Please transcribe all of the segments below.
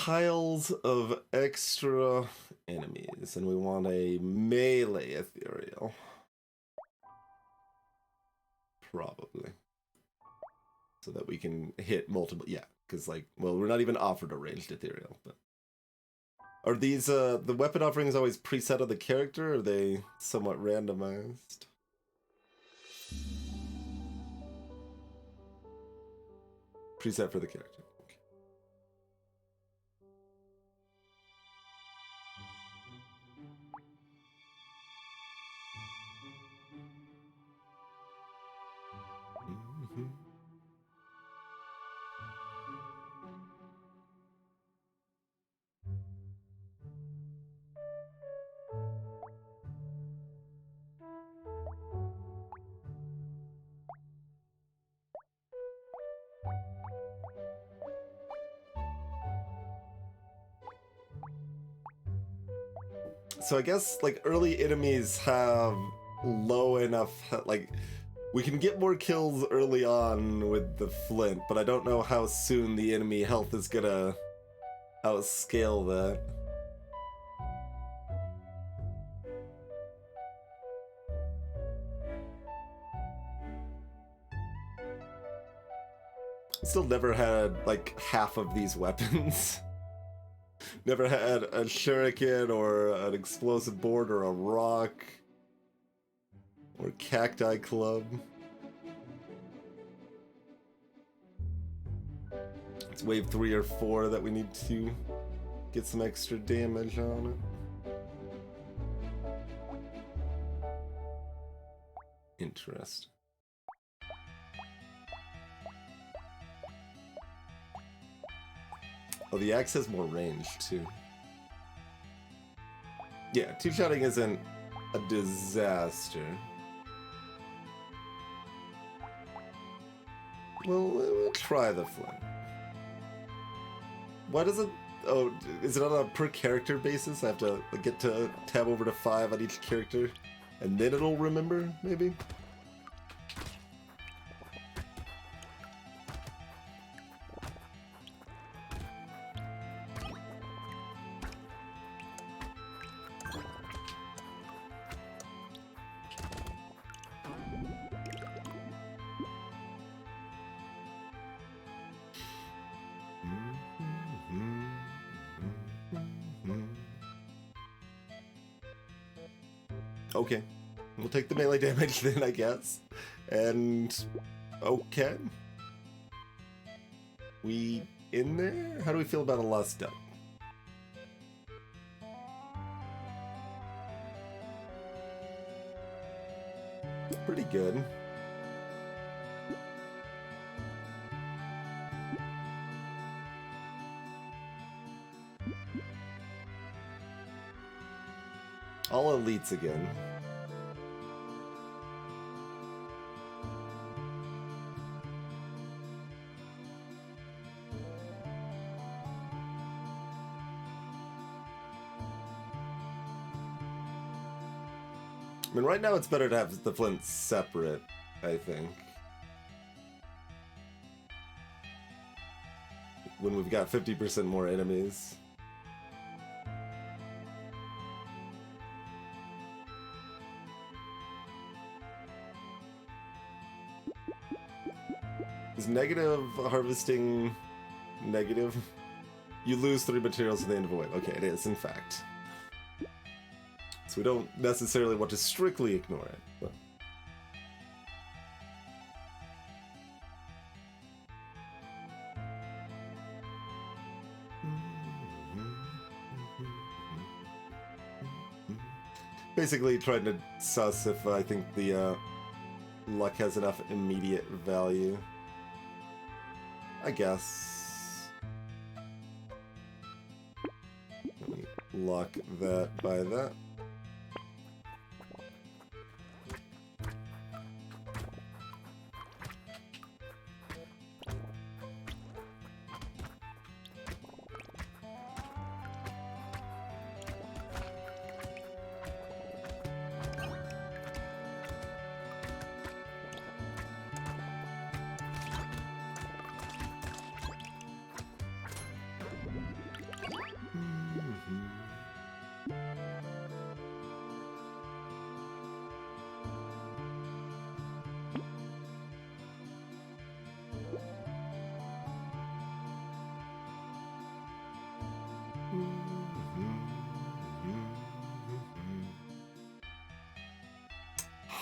piles of extra enemies, and we want a melee Ethereal. Probably. So that we can hit multiple, yeah, because, like, well, we're not even offered a ranged Ethereal, but... Are these, the weapon offerings always preset of the character, or are they somewhat randomized? Preset for the character. Okay. Mm-hmm. So I guess, like, early enemies have low enough, like, we can get more kills early on with the flint, but I don't know how soon the enemy health is gonna outscale that. Still never had, like, half of these weapons. Never had a shuriken or an explosive board or a rock or cacti club. It's wave 3 or 4 that we need to get some extra damage on it. Interesting. Oh, the axe has more range, too. Yeah, two-shotting isn't a disaster. Well, we'll try the flint. Why does it... Oh, is it on a per-character basis? I have to get to tab over to 5 on each character, and then it'll remember, maybe? Okay, we'll take the melee damage then, I guess. And... okay. We in there? How do we feel about a lost duck? Pretty good. All elites again. I mean, right now it's better to have the flint separate, I think. When we've got 50% more enemies. Is negative harvesting negative? You lose 3 materials at the end of a wave. Okay, it is, in fact. So we don't necessarily want to strictly ignore it, but... Basically trying to suss if I think the luck has enough immediate value. I guess. Let me lock that by that.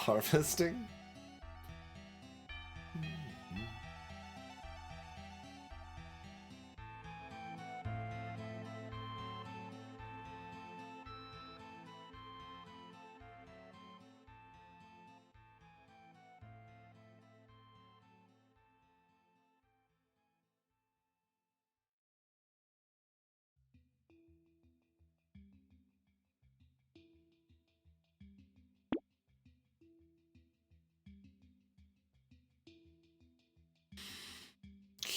harvesting?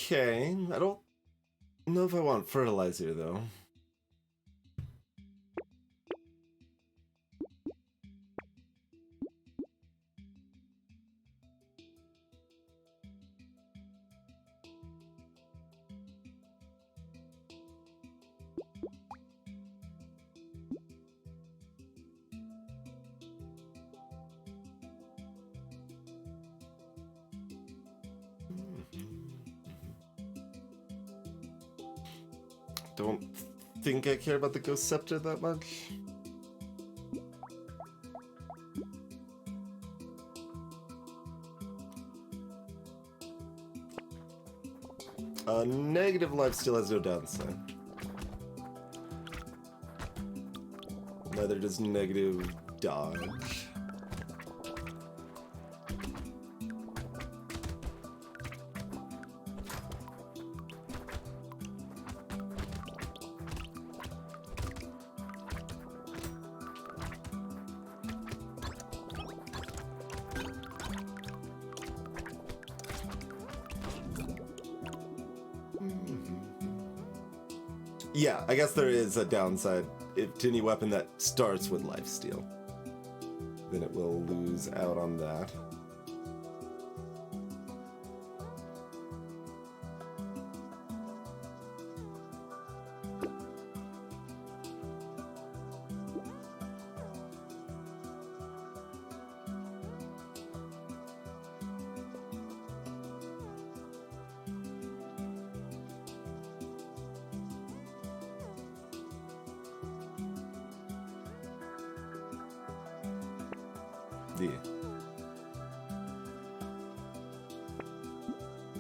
Okay, I don't know if I want fertilizer though. Don't think I care about the Ghost Scepter that much. Negative life still has no downside. Neither does negative dodge. Yeah, I guess there is a downside. If to any weapon that starts with lifesteal, then it will lose out on that.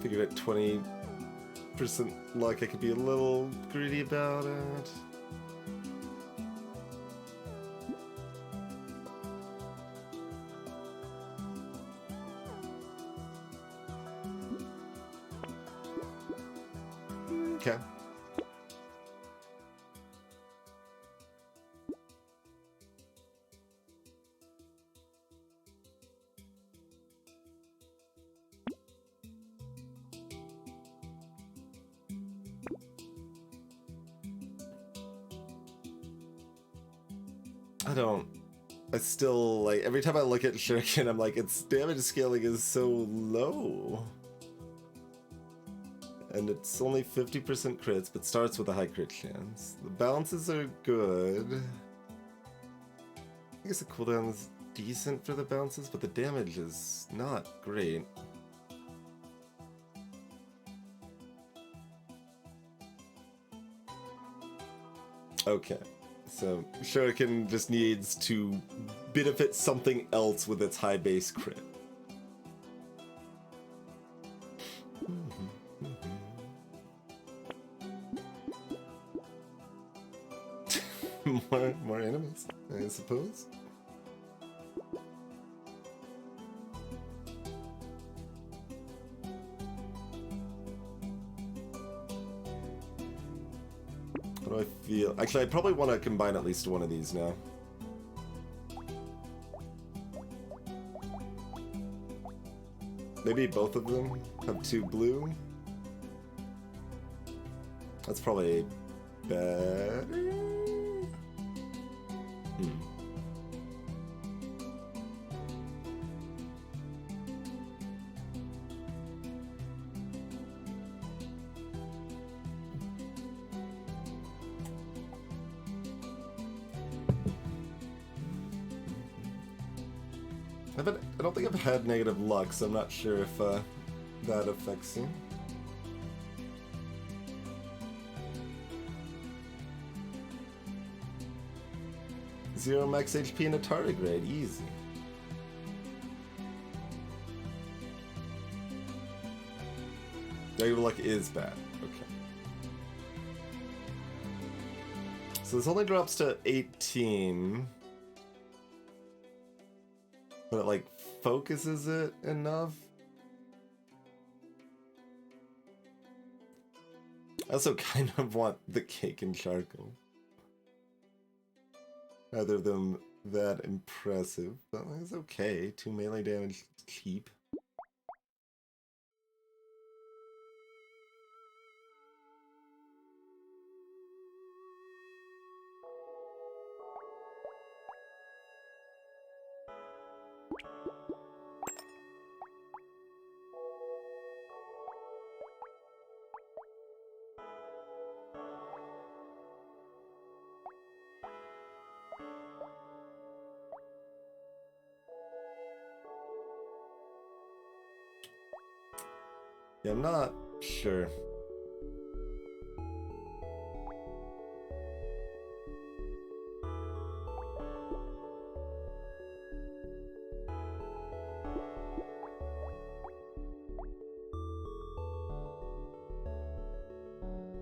Figured at 20% luck I could be a little greedy about it. Okay. I still, like, every time I look at Shuriken, I'm like, its damage scaling is so low. And it's only 50% crits, but starts with a high crit chance. The balances are good. I guess the cooldown is decent for the bounces, but the damage is not great. Okay. So Shuriken just needs to benefit something else with its high base crit. more enemies, I suppose. How do I feel? Actually, I probably want to combine at least one of these now. Maybe both of them have 2 blue. That's probably better. I don't think I've had negative luck, so I'm not sure if that affects you. Zero max HP in a tardigrade, easy. Regular luck is bad. Okay. So this only drops to 18. But it, like, focuses it enough. I also kind of want the cake and charcoal. Rather than that impressive, but it's okay. 2 melee damage, cheap. Yeah, I'm not sure.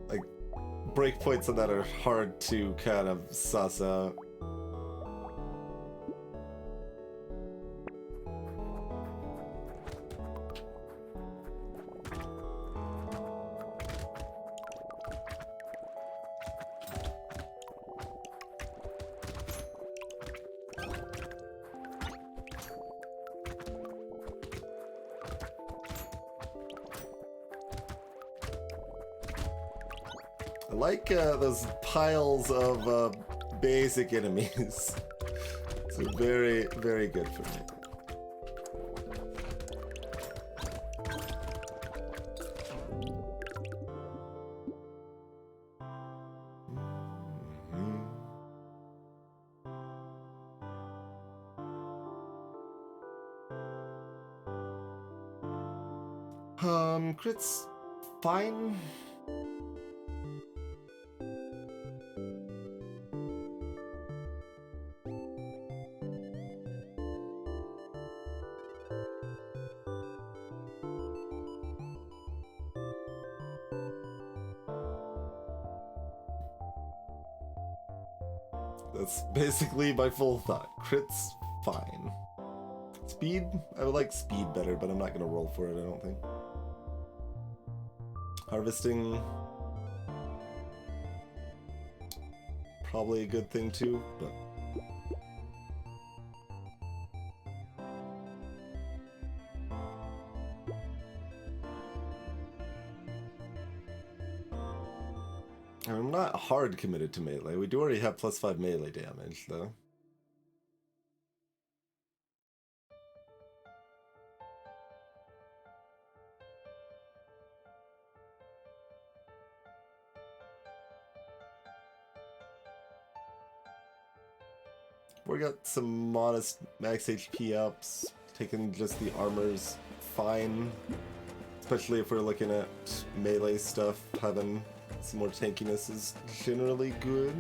Like, breakpoints on that are hard to kind of suss out. I like those piles of basic enemies. It's very, very good for me. Crit's fine. That's basically my full thought. Crit's fine. Speed? I would like speed better, but I'm not gonna roll for it, I don't think. Harvesting, probably a good thing too, but I'm not hard committed to melee. We do already have +5 melee damage though. We got some modest max HP ups, taking just the armor's fine. Especially if we're looking at melee stuff, having some more tankiness is generally good.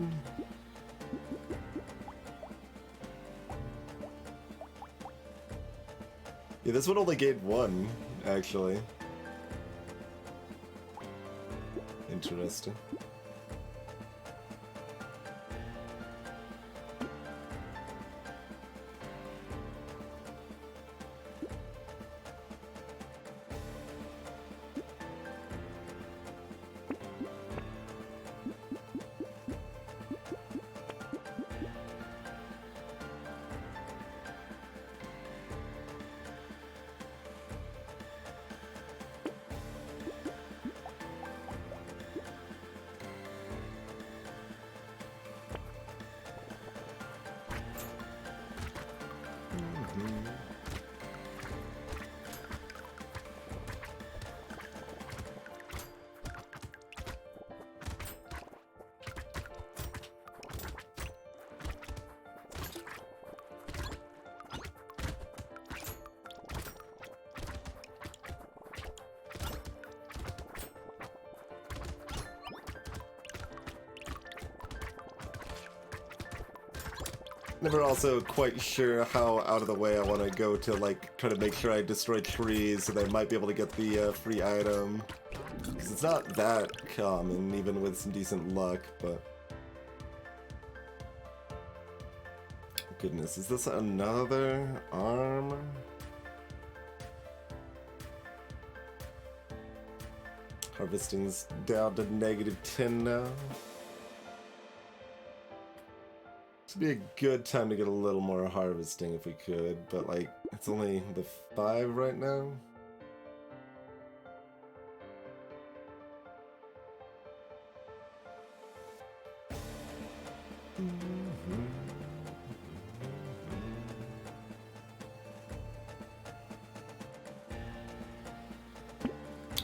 Yeah, this one only gained 1, actually. Interesting. Never also quite sure how out of the way I want to go to, like, try to make sure I destroy trees so that I might be able to get the free item. because it's not that common, even with some decent luck, but... Goodness, is this another arm? Harvesting's down to -10 now. This would be a good time to get a little more harvesting if we could, but like, it's only the 5 right now.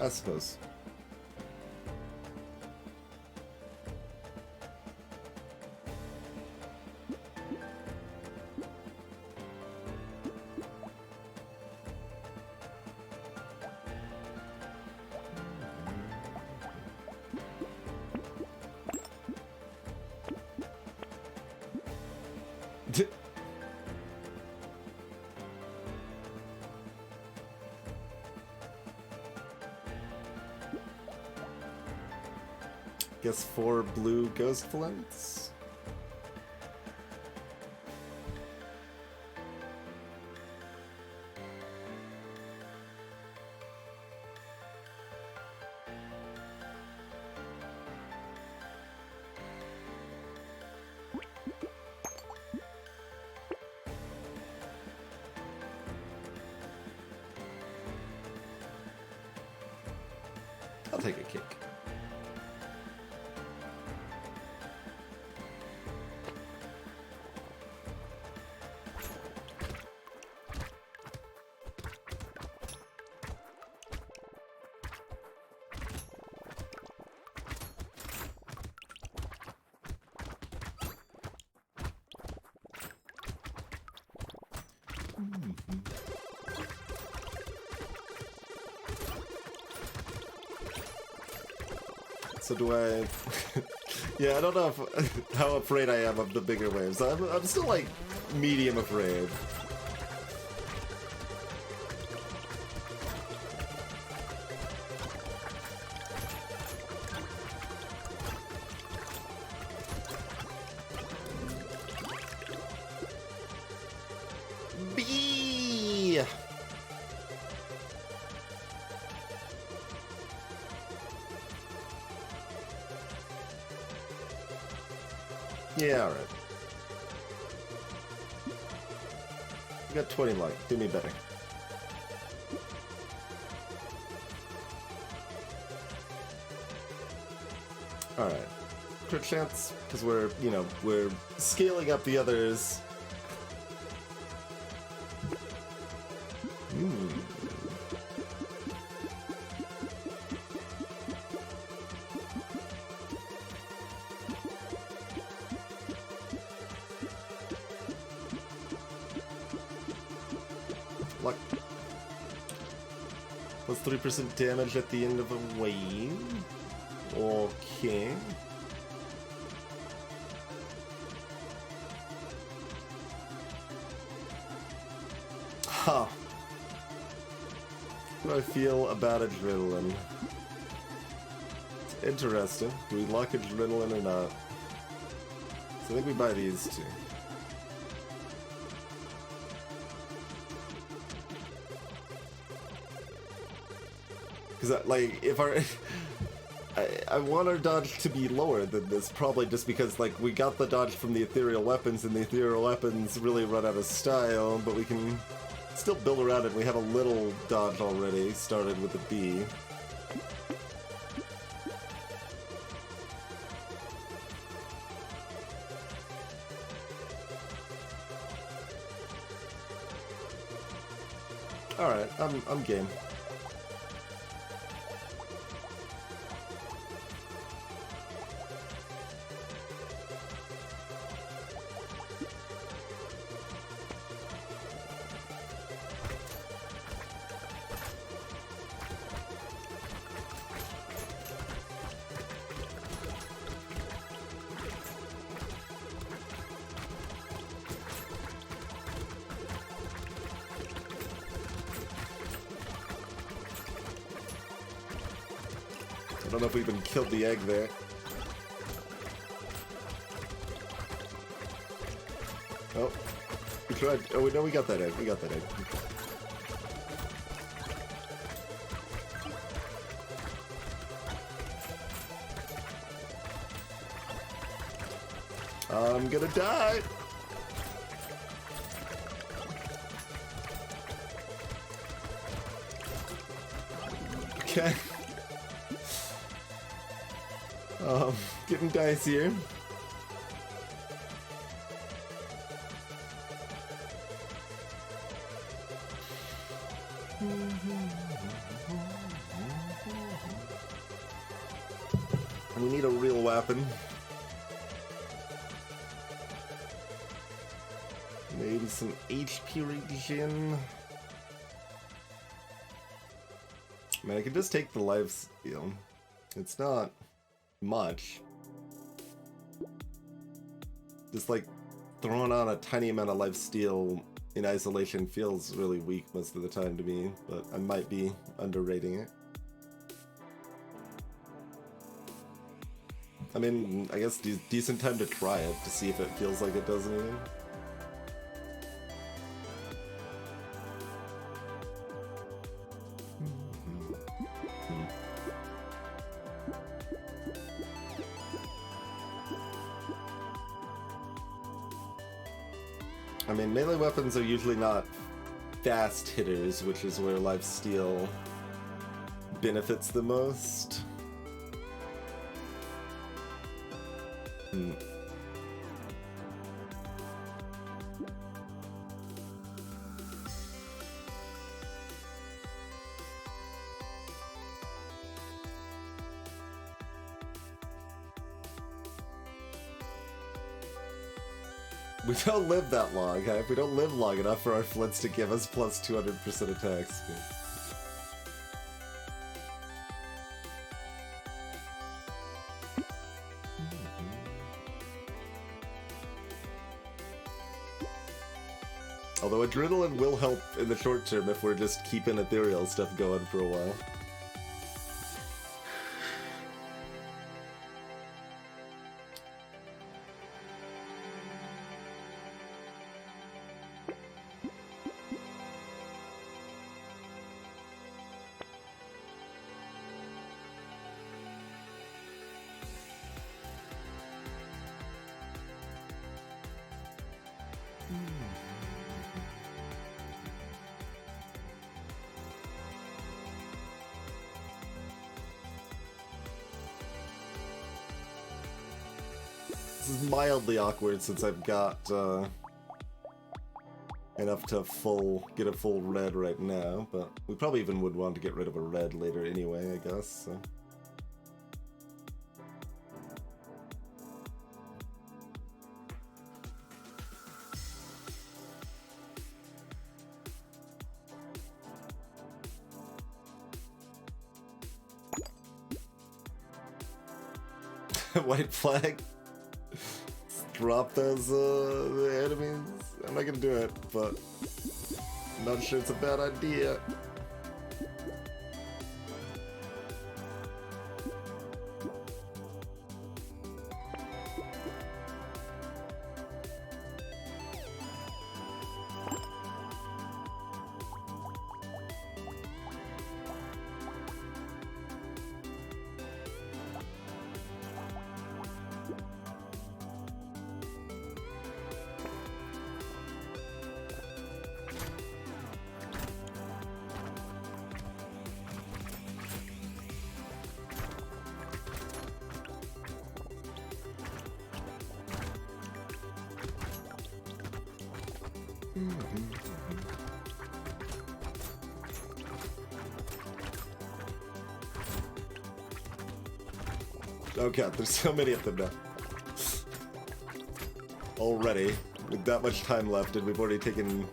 I suppose. Guess 4 blue ghost flints. I'll take a kick. So do I... Yeah, I don't know if, how afraid I am of the bigger waves. I'm still, like, medium afraid. B. Yeah, alright. You got 20 luck. Do me better. Alright. Crit chance, because we're, you know, we're scaling up the others. Luck. Plus 3% damage at the end of a wave. Okay. Huh. How do I feel about adrenaline? It's interesting. Do we lock adrenaline or not? So I think we buy these two. Because, like, if our... I want our dodge to be lower than this, probably just because, like, we got the dodge from the ethereal weapons, and the ethereal weapons really run out of style, but we can still build around it. We have a little dodge already, started with a B. Alright, I'm game. I don't know if we even killed the egg there. Oh, we tried. Oh, no, we got that egg. We got that egg. I'm gonna die. Okay. Getting dicier. We need a real weapon. Maybe some HP regen. I mean, I can just take the life steal. It's not much. Just like throwing on a tiny amount of life steal in isolation feels really weak most of the time to me, but I might be underrating it. I mean, I guess decent time to try it to see if it feels like it does anything. I mean, melee weapons are usually not fast hitters, which is where lifesteal benefits the most. We don't live that long, huh? We don't live long enough for our flints to give us plus 200% attack speed. Although adrenaline will help in the short term if we're just keeping ethereal stuff going for a while. This is mildly awkward since I've got enough to get a full red right now, but we probably even would want to get rid of a red later anyway, I guess, so. White flag. Drop those the enemies. I'm not gonna do it, but I'm not sure it's a bad idea. Oh god, there's so many of them now. Already, with that much time left, and we've already taken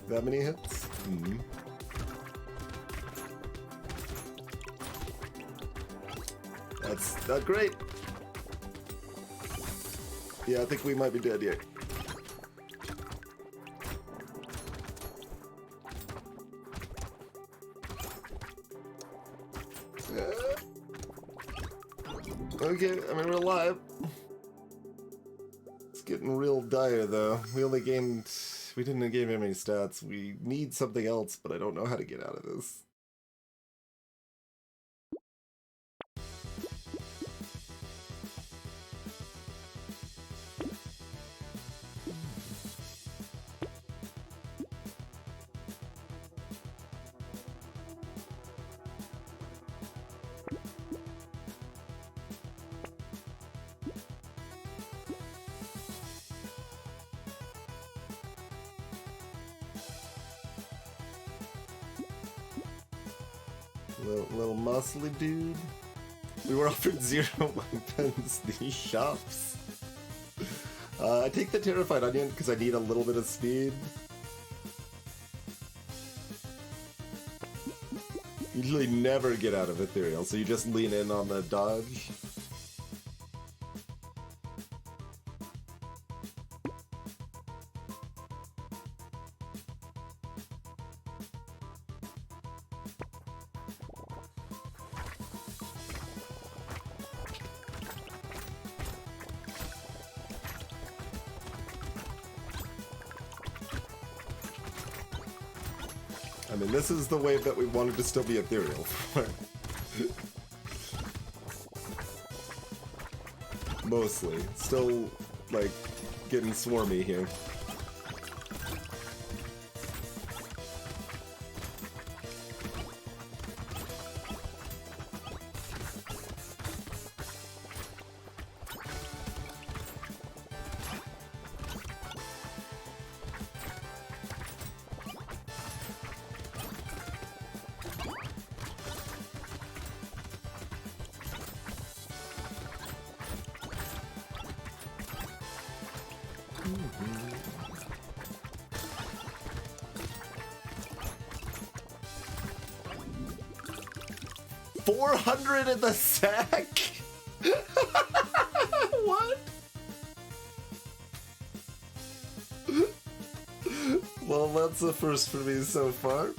that many hits? Mm-hmm. That's not great. Yeah, I think we might be dead here. Okay, I mean, we're alive. It's getting real dire, though. We only gained... We didn't gain very many stats. We need something else, but I don't know how to get out of this. Little muscly dude. We were offered 0 weapons. These shops. I take the Terrified Onion because I need a little bit of speed. Usually never get out of Ethereal, so you just lean in on the dodge. I mean, this is the wave that we wanted to still be Ethereal for. Mostly. Still, like, getting swarmy here. $400 in the sack? What? Well, that's the first for me so far.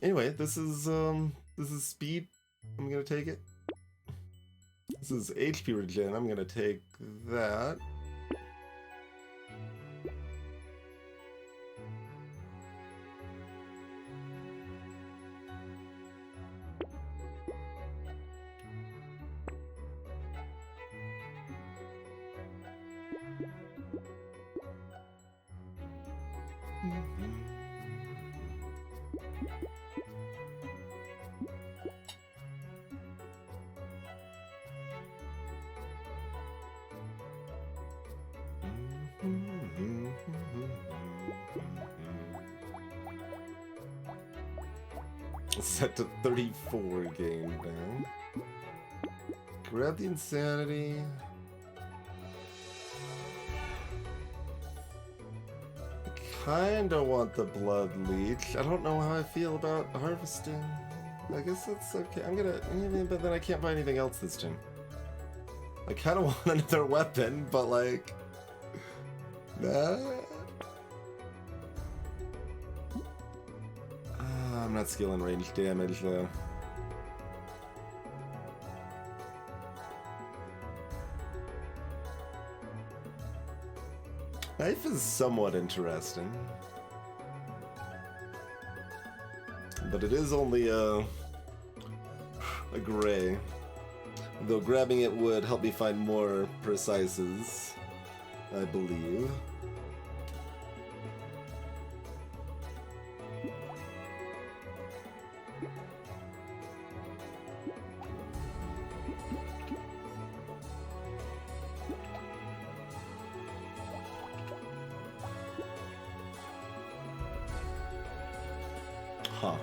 Anyway, this is speed. I'm gonna take it. This is HP regen. I'm gonna take that. Set to 34 game down. Grab the insanity. Kinda want the blood leech. I don't know how I feel about harvesting. I guess that's okay. I'm gonna, but then I can't buy anything else this time. I kinda want another weapon, but like, nah. I'm not skilling range damage though. Knife is somewhat interesting, but it is only a gray. Though grabbing it would help me find more precises, I believe. Huh.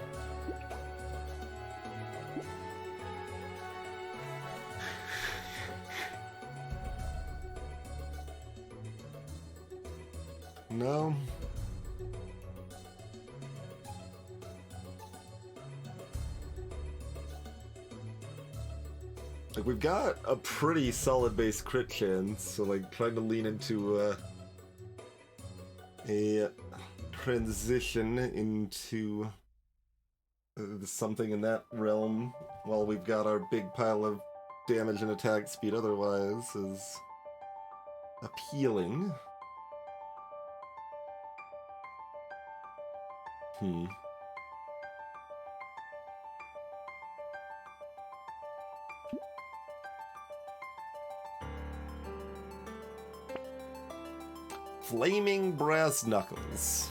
No. Like, we've got a pretty solid base crit chance, so like trying to lean into a transition into something in that realm while we've got our big pile of damage and attack speed otherwise is appealing. Flaming brass knuckles.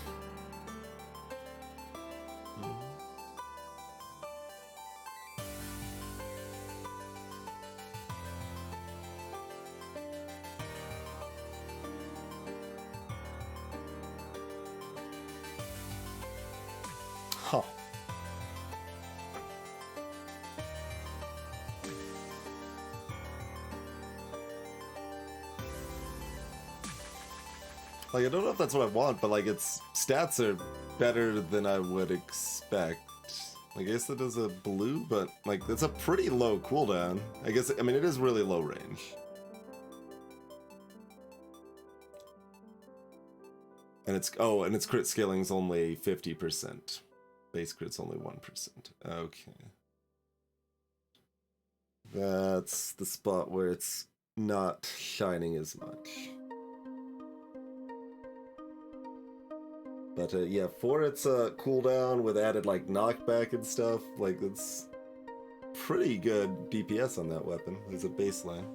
Huh. Like, I don't know if that's what I want, but like, its stats are better than I would expect. Like, I guess it is a blue, but like, it's a pretty low cooldown. I guess, I mean, it is really low range. And it's, oh, and its crit scaling is only 50%. Base crit's only 1%. Okay. That's the spot where it's not shining as much. But yeah, for its cooldown with added like knockback and stuff, like it's pretty good DPS on that weapon as a baseline.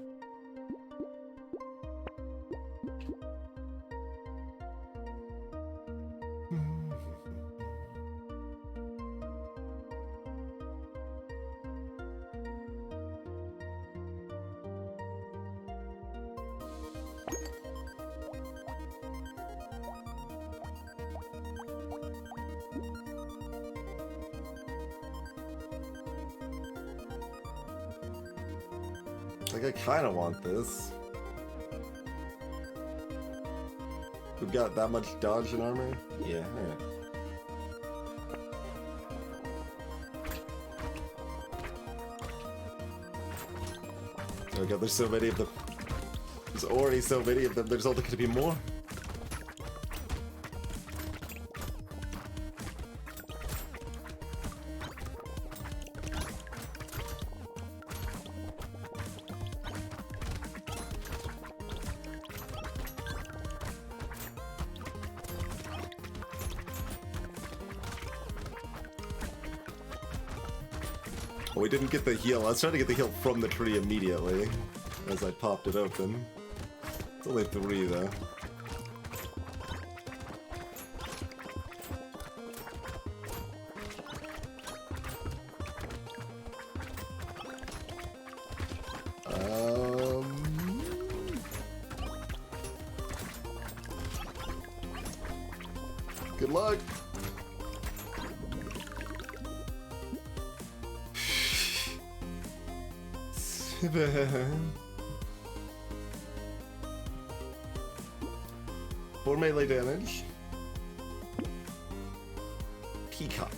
Like, I kind of want this. We've got that much dodge and armor? Yeah, alright. Oh my god, there's so many of them. There's already so many of them, there's only gonna be more. Oh, we didn't get the heal. I was trying to get the heal from the tree immediately as I popped it open. It's only 3 though. Good luck. For melee damage. Peacock.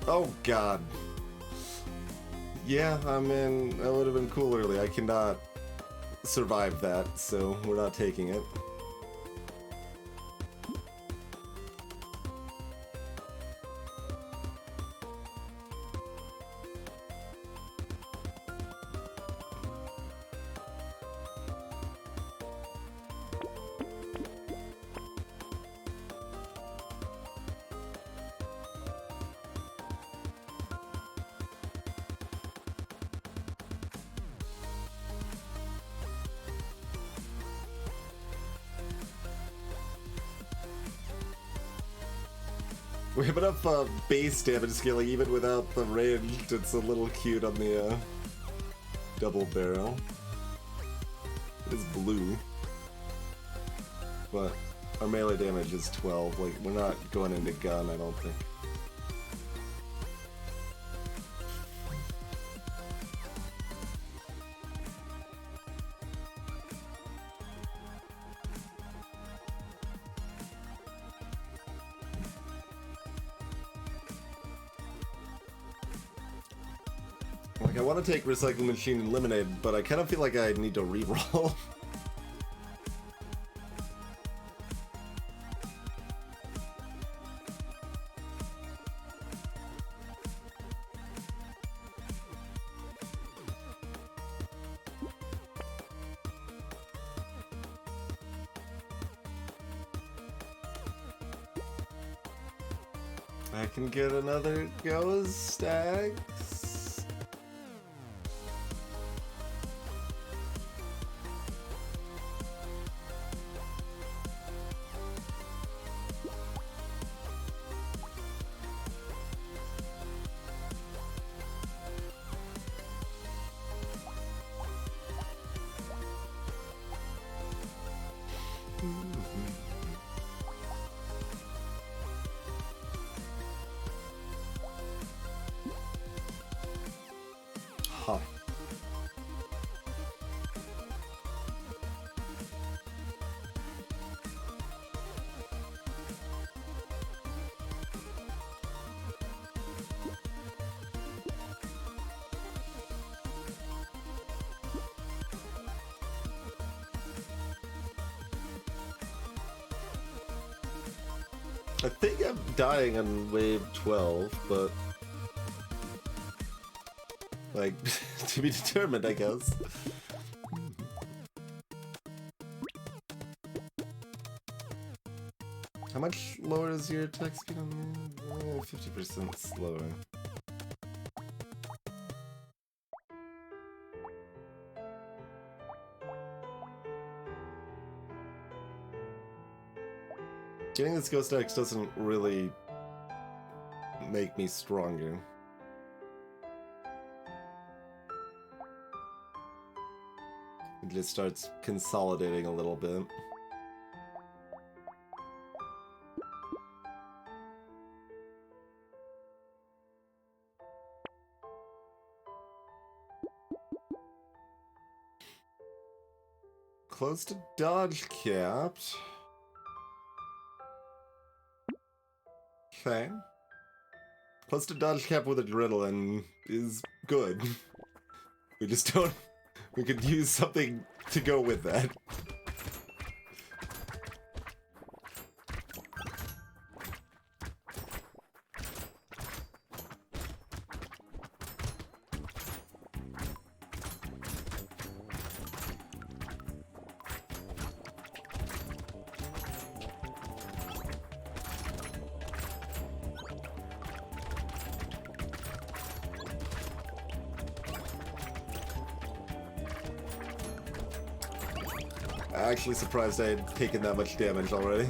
Oh god. Yeah, I mean, that would have been cool early. I cannot survive that, so we're not taking it. We have enough base damage scaling even without the ranged. It's a little cute on the double barrel. It is blue, but our melee damage is 12. Like, we're not going into gun, I don't think. Like, I want to take Recycling Machine and Lemonade, but I kind of feel like I need to reroll. I can get another go as Stags. Huh. I think I'm dying on wave 12, but like, to be determined, I guess. How much lower is your attack speed on me? 50% slower. Getting this Ghost X doesn't really make me stronger. It just starts consolidating a little bit. Close to dodge capped. Okay. Close to dodge cap with adrenaline is good. We just don't... We could use something to go with that. Actually surprised I had taken that much damage already.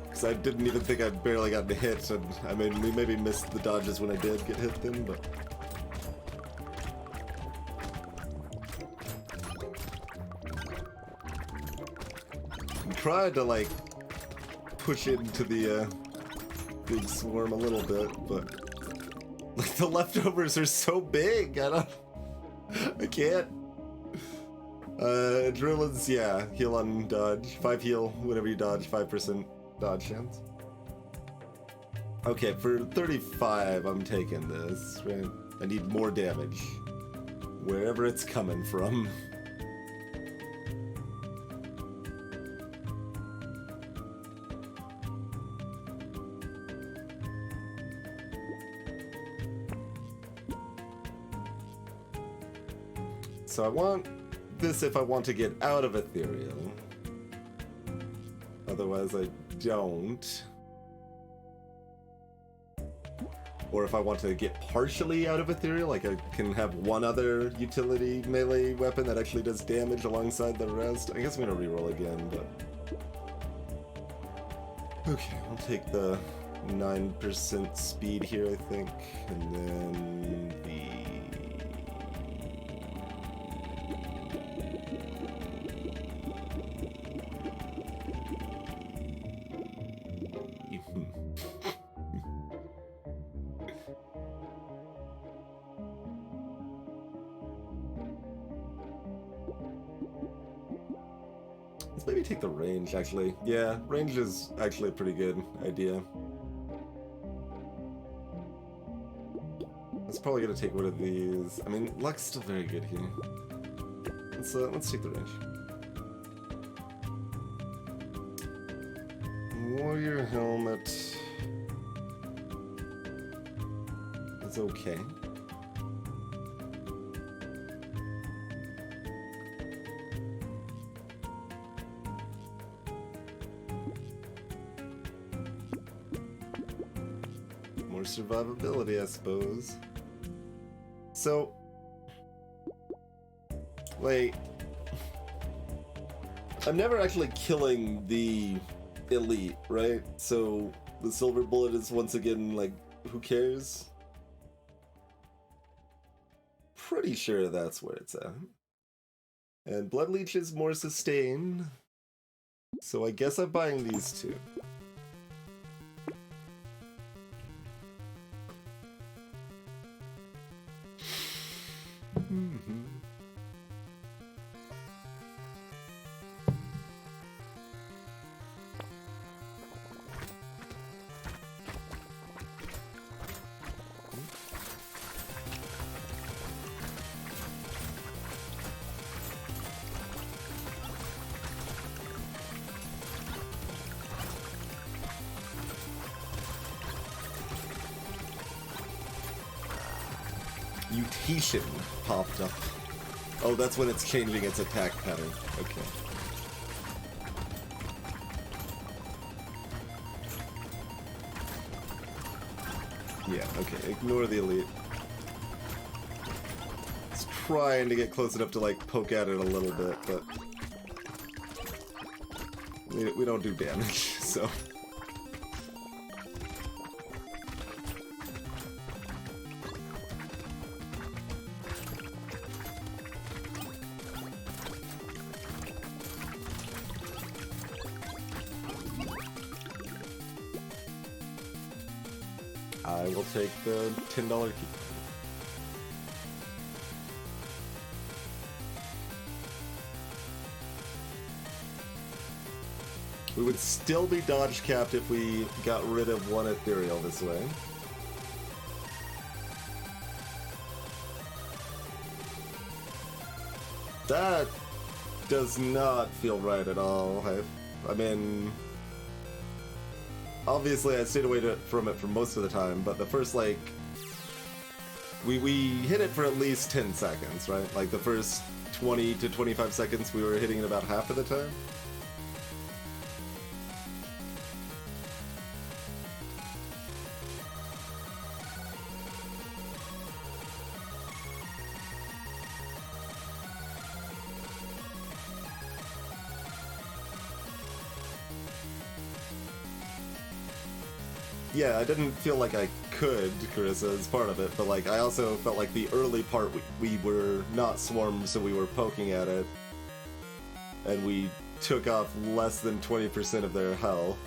Because I didn't even think I'd barely gotten hit, and I mean, we maybe missed the dodges when I did get hit then, but... I tried to, like, push into the, big swarm a little bit, but... Like, the leftovers are so big, I can't. Adrenaline's, yeah, heal on dodge. 5 heal whenever you dodge, 5% dodge chance. Okay, for 35, I'm taking this, right? I need more damage. Wherever it's coming from. So I want this if I want to get out of Ethereal. Otherwise I don't. Or if I want to get partially out of Ethereal, like I can have one other utility melee weapon that actually does damage alongside the rest. I guess I'm gonna reroll again, but... Okay, I'll take the 9% speed here, I think. And then the... Let's maybe take the range, actually. Yeah, range is actually a pretty good idea. probably gonna take one of these. I mean, luck's still very good here. Let's take the range. Warrior helmet is okay. More survivability, I suppose. So, like, I'm never actually killing the elite, right? So the silver bullet is once again like, who cares? Pretty sure that's where it's at. And blood leech is more sustain, so I guess I'm buying these two. Mutation popped up. Oh, that's when it's changing its attack pattern. Okay. Yeah, okay. Ignore the elite. It's trying to get close enough to, like, poke at it a little bit, but we don't do damage, so... I will take the $10 key. We would still be dodge capped if we got rid of one Ethereal this way. That does not feel right at all. I mean... Obviously, I stayed away from it for most of the time, but the first, like... We hit it for at least 10 seconds, right? Like, the first 20 to 25 seconds, we were hitting it about half of the time. Yeah, I didn't feel like I could, Carissa, as part of it, but like I also felt like the early part we were not swarmed, so we were poking at it, and we took off less than 20% of their health.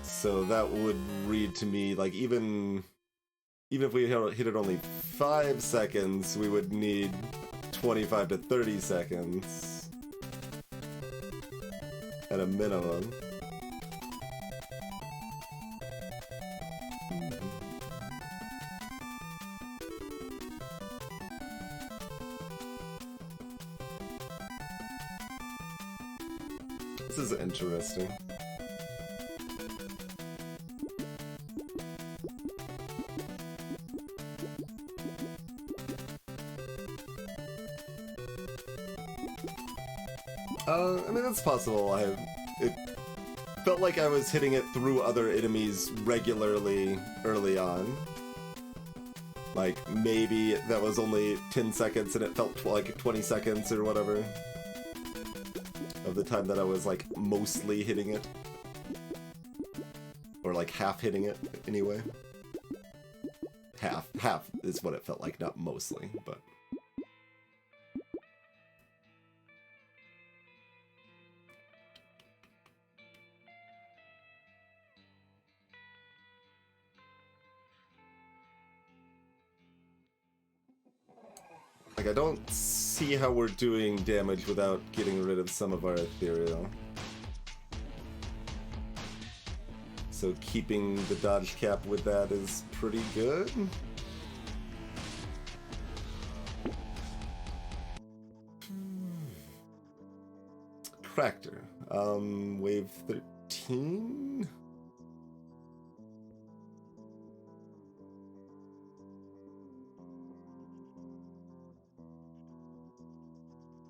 So that would read to me like even if we hit it only 5 seconds, we would need 25 to 30 seconds at a minimum. This is interesting. I mean, that's possible. It felt like I was hitting it through other enemies regularly early on. Like, maybe that was only 10 seconds and it felt like 20 seconds or whatever of the time that I was, like, mostly hitting it. Or, like, half hitting it, anyway. Half is what it felt like, not mostly, but... Like, I don't see how we're doing damage without getting rid of some of our Ethereal. So so keeping the dodge cap with that is pretty good. Tractor. Wave 13?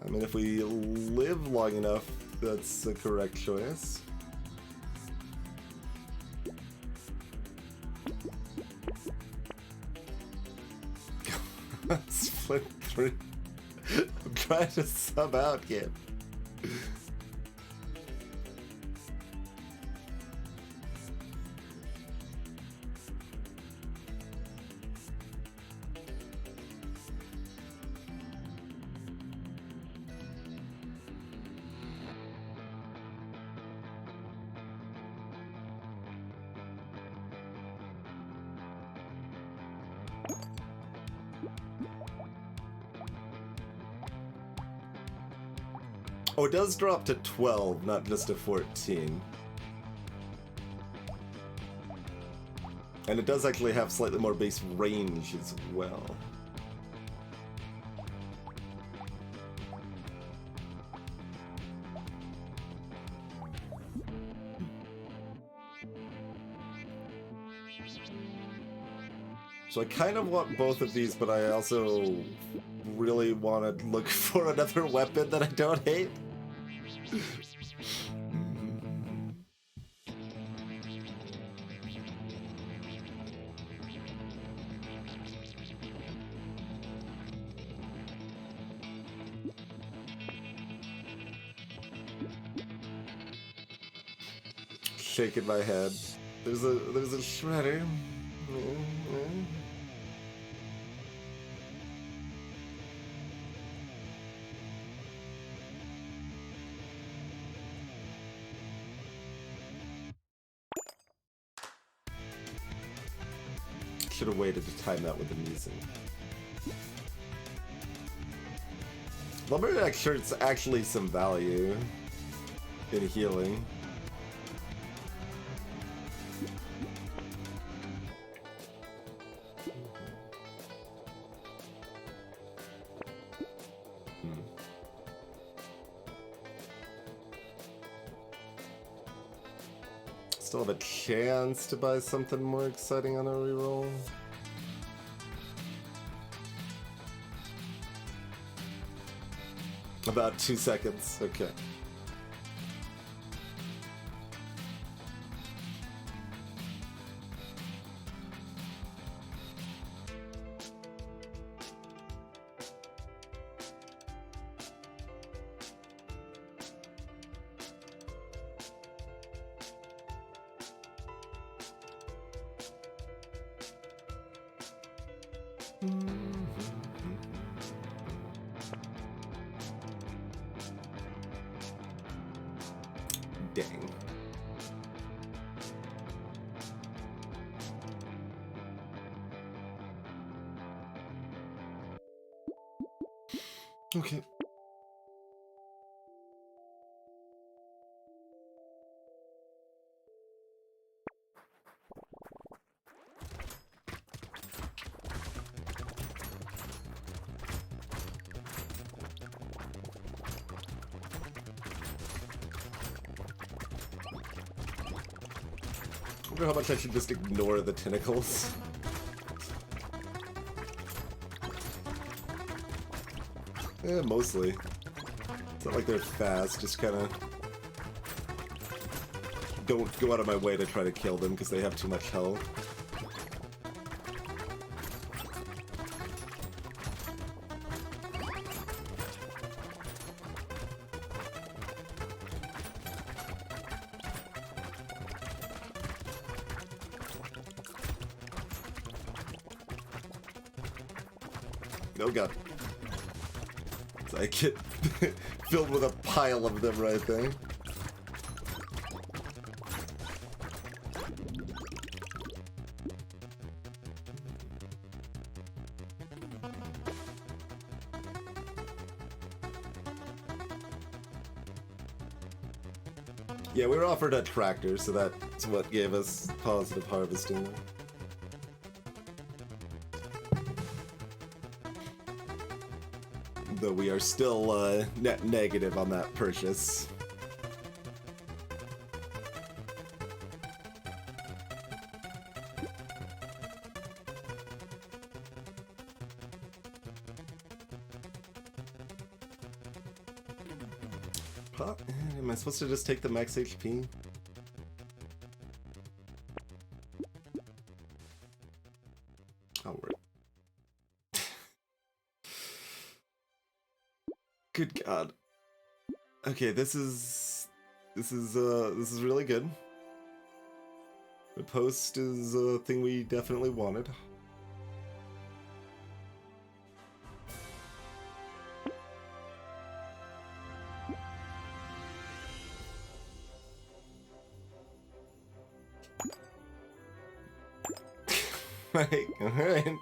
I mean, if we live long enough, that's the correct choice. Split 3. I'm trying to sub out, kid. Oh, it does drop to 12, not just to 14. And it does actually have slightly more base range as well. So I kind of want both of these, but I also really want to look for another weapon that I don't hate. Shaking my head. There's a shredder. Should have waited to time that with the music. Lumberjack shirt's actually some value in healing. Still have a chance to buy something more exciting on a reroll. About 2 seconds, okay. Dang. Okay. I wonder how much I should just ignore the tentacles. Yeah, mostly. It's not like they're fast, just kind of don't go out of my way to try to kill them because they have too much health. Oh god. So I get filled with a pile of them right there. Yeah, we were offered a tractor, so that It's what gave us positive harvesting. Though we are still net negative on that purchase. Am I supposed to just take the max HP? Oh, right. Good God. Okay, this is really good. The post is a thing we definitely wanted. Like, alright.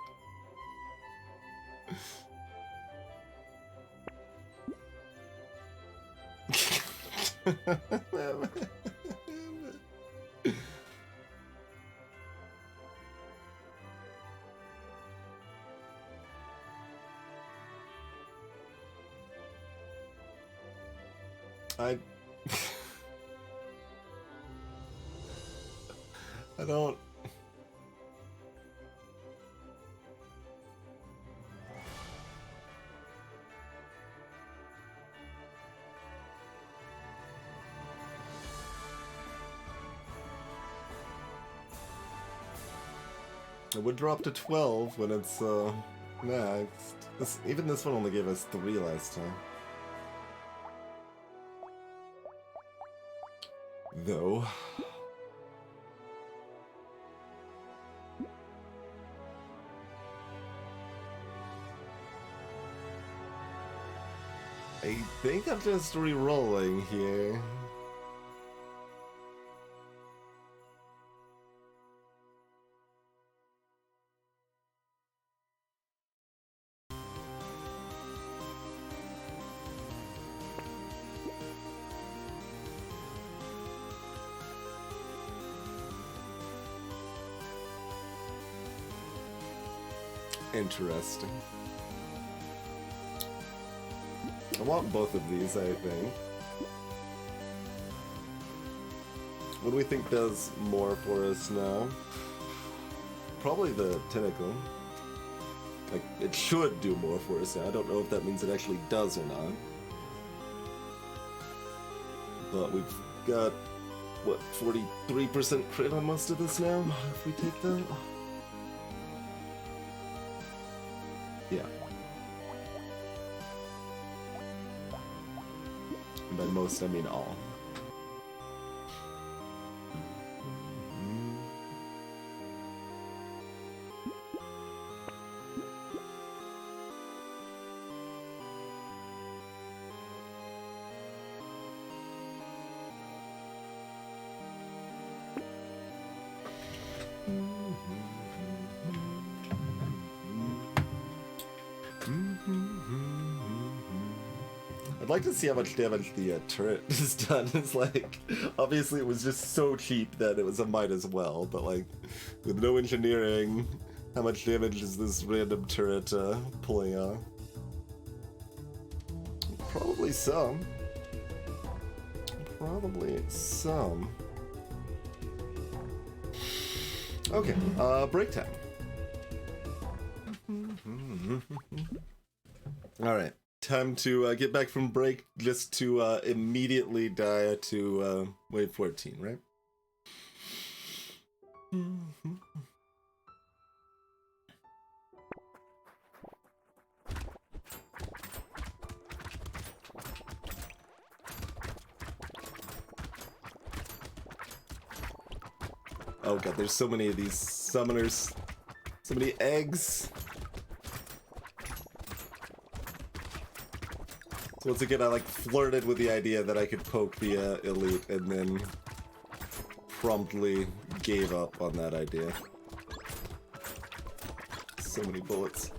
I don't. It would drop to 12 when it's maxed. Even this one only gave us 3 last time. Though. I think I'm just re-rolling here. Interesting. I want both of these, I think. What do we think does more for us now? Probably the tentacle. Like, it should do more for us now. I don't know if that means it actually does or not. But we've got, what, 43% crit on most of this now, if we take that? Yeah. And by most, I mean all. I'd like to see how much damage the turret has done. It's like, obviously it was just so cheap that it was a might as well, but like, with no engineering, how much damage is this random turret pulling off? Probably some. Probably some. Okay, break time. Alright. Time to get back from break, just to immediately die to wave 14, right? Oh god, there's so many of these summoners. So many eggs. So once again, I like flirted with the idea that I could poke the elite and then promptly gave up on that idea. So many bullets.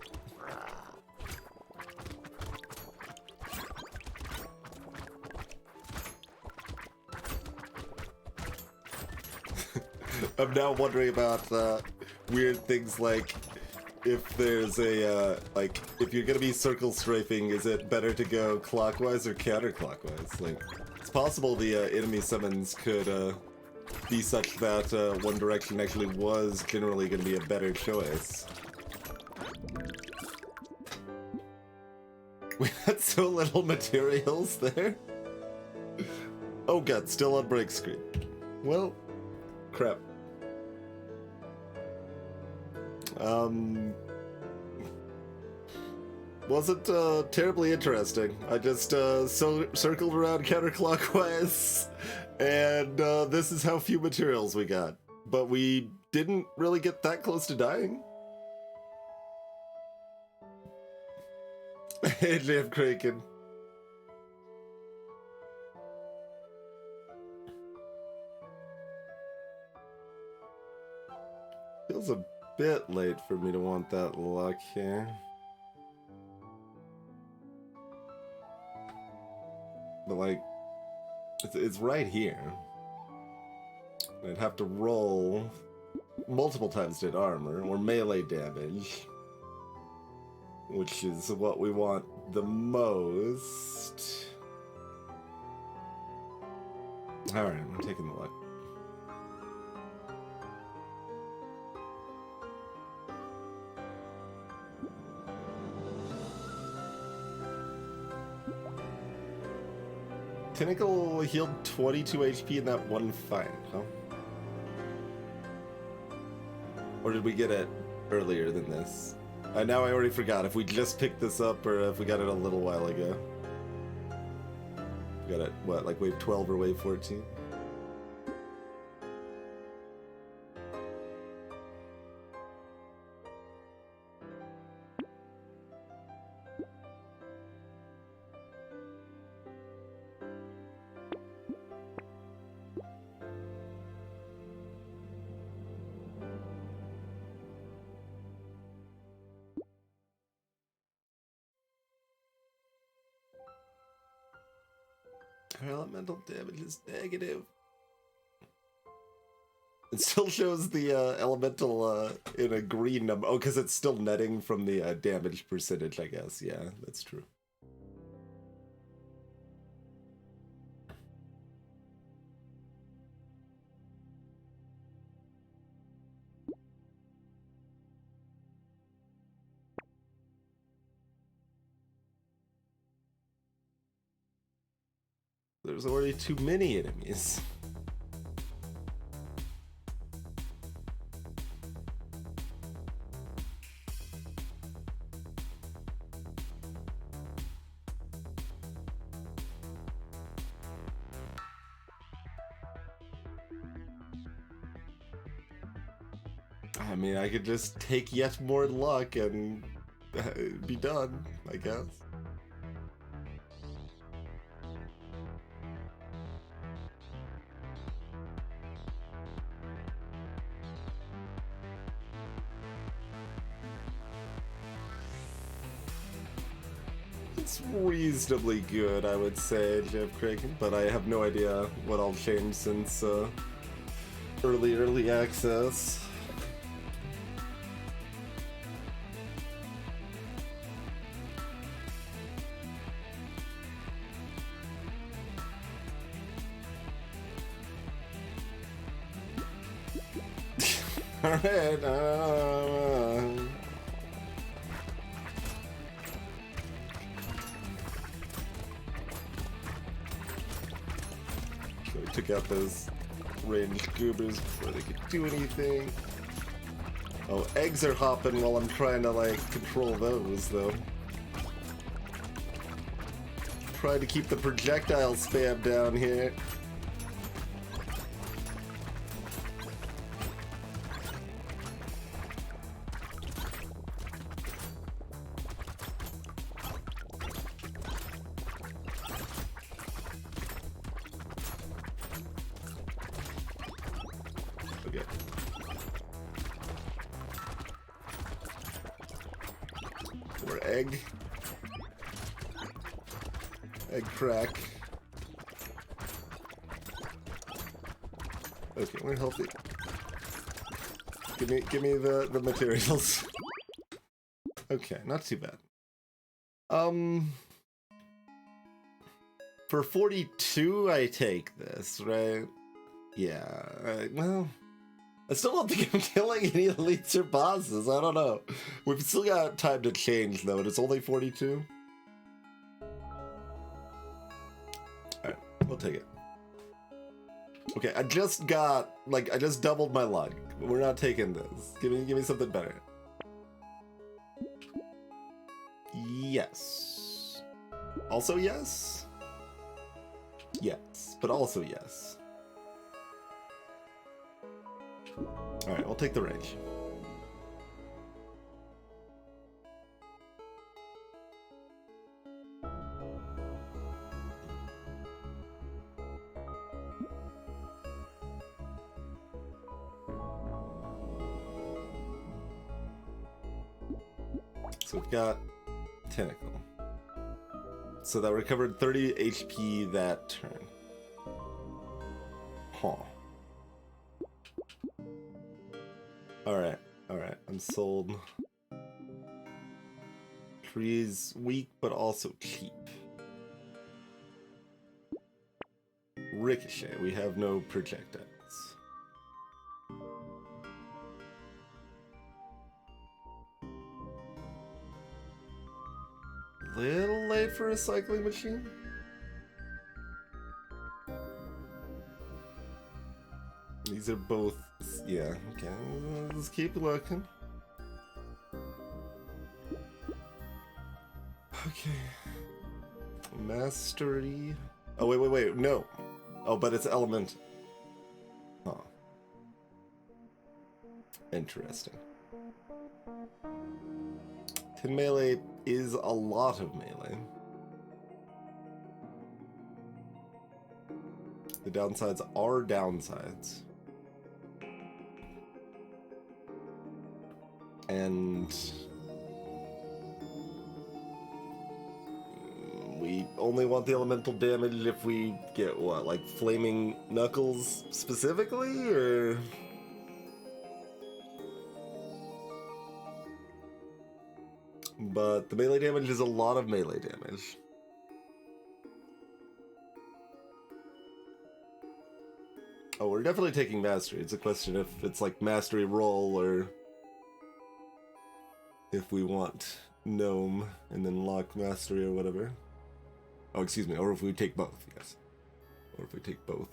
I'm now wondering about weird things like if there's a, like, if you're gonna be circle strafing, is it better to go clockwise or counterclockwise? Like, it's possible the enemy summons could be such that one direction actually was generally gonna be a better choice. We had so little materials there. Oh god, still on break screen. Well, crap. Wasn't terribly interesting. I just circled around counterclockwise, and this is how few materials we got. But we didn't really get that close to dying. Hey, Jeff Kraken. Feels a bit late for me to want that luck here. But, like, it's right here. I'd have to roll multiple times to hit armor or melee damage, which is what we want the most. Alright, I'm taking the luck. Tentacle healed 22 HP in that one fight, huh? Or did we get it earlier than this? Now I already forgot if we just picked this up or if we got it a little while ago. We got it, what, like wave 12 or wave 14? Elemental damage is negative. It still shows the elemental in a green number. Oh, because it's still netting from the damage percentage, I guess. Yeah, that's true. There's already too many enemies. I mean, I could just take yet more luck and be done, I guess. It's reasonably good, I would say, Jeff Kraken, but I have no idea what all changed since early access. Alright, took out those ranged goobers before they could do anything. Oh, eggs are hopping while I'm trying to, like, control those, though. Trying to keep the projectile spam down here. Egg crack. Okay, we're healthy. Give me the materials. Okay, not too bad. For 42, I take this, right? Yeah, well, I still don't think I'm killing any elites or bosses. I don't know. We've still got time to change, though, and it's only 42. Alright, we'll take it. Okay, I just doubled my luck. We're not taking this. Give me something better. Yes. Also yes? Yes, but also yes. Alright, we'll take the range. So we've got Tentacle. So that recovered 30 HP that turn. Huh. Alright, I'm sold. Tree's weak, but also cheap. Ricochet, we have no projectiles. Little late for a cycling machine? These are both, yeah, okay, let's keep looking. Okay. Mastery. Oh, wait, no. Oh, but it's element. Huh. Interesting. 10 melee is a lot of melee. The downsides are downsides. And we only want the elemental damage if we get what, like flaming knuckles specifically, or? But the melee damage is a lot of melee damage. Oh, we're definitely taking mastery. It's a question if it's like mastery roll or if we want gnome and then lock mastery or whatever. Oh, excuse me, or if we take both, yes. Or if we take both.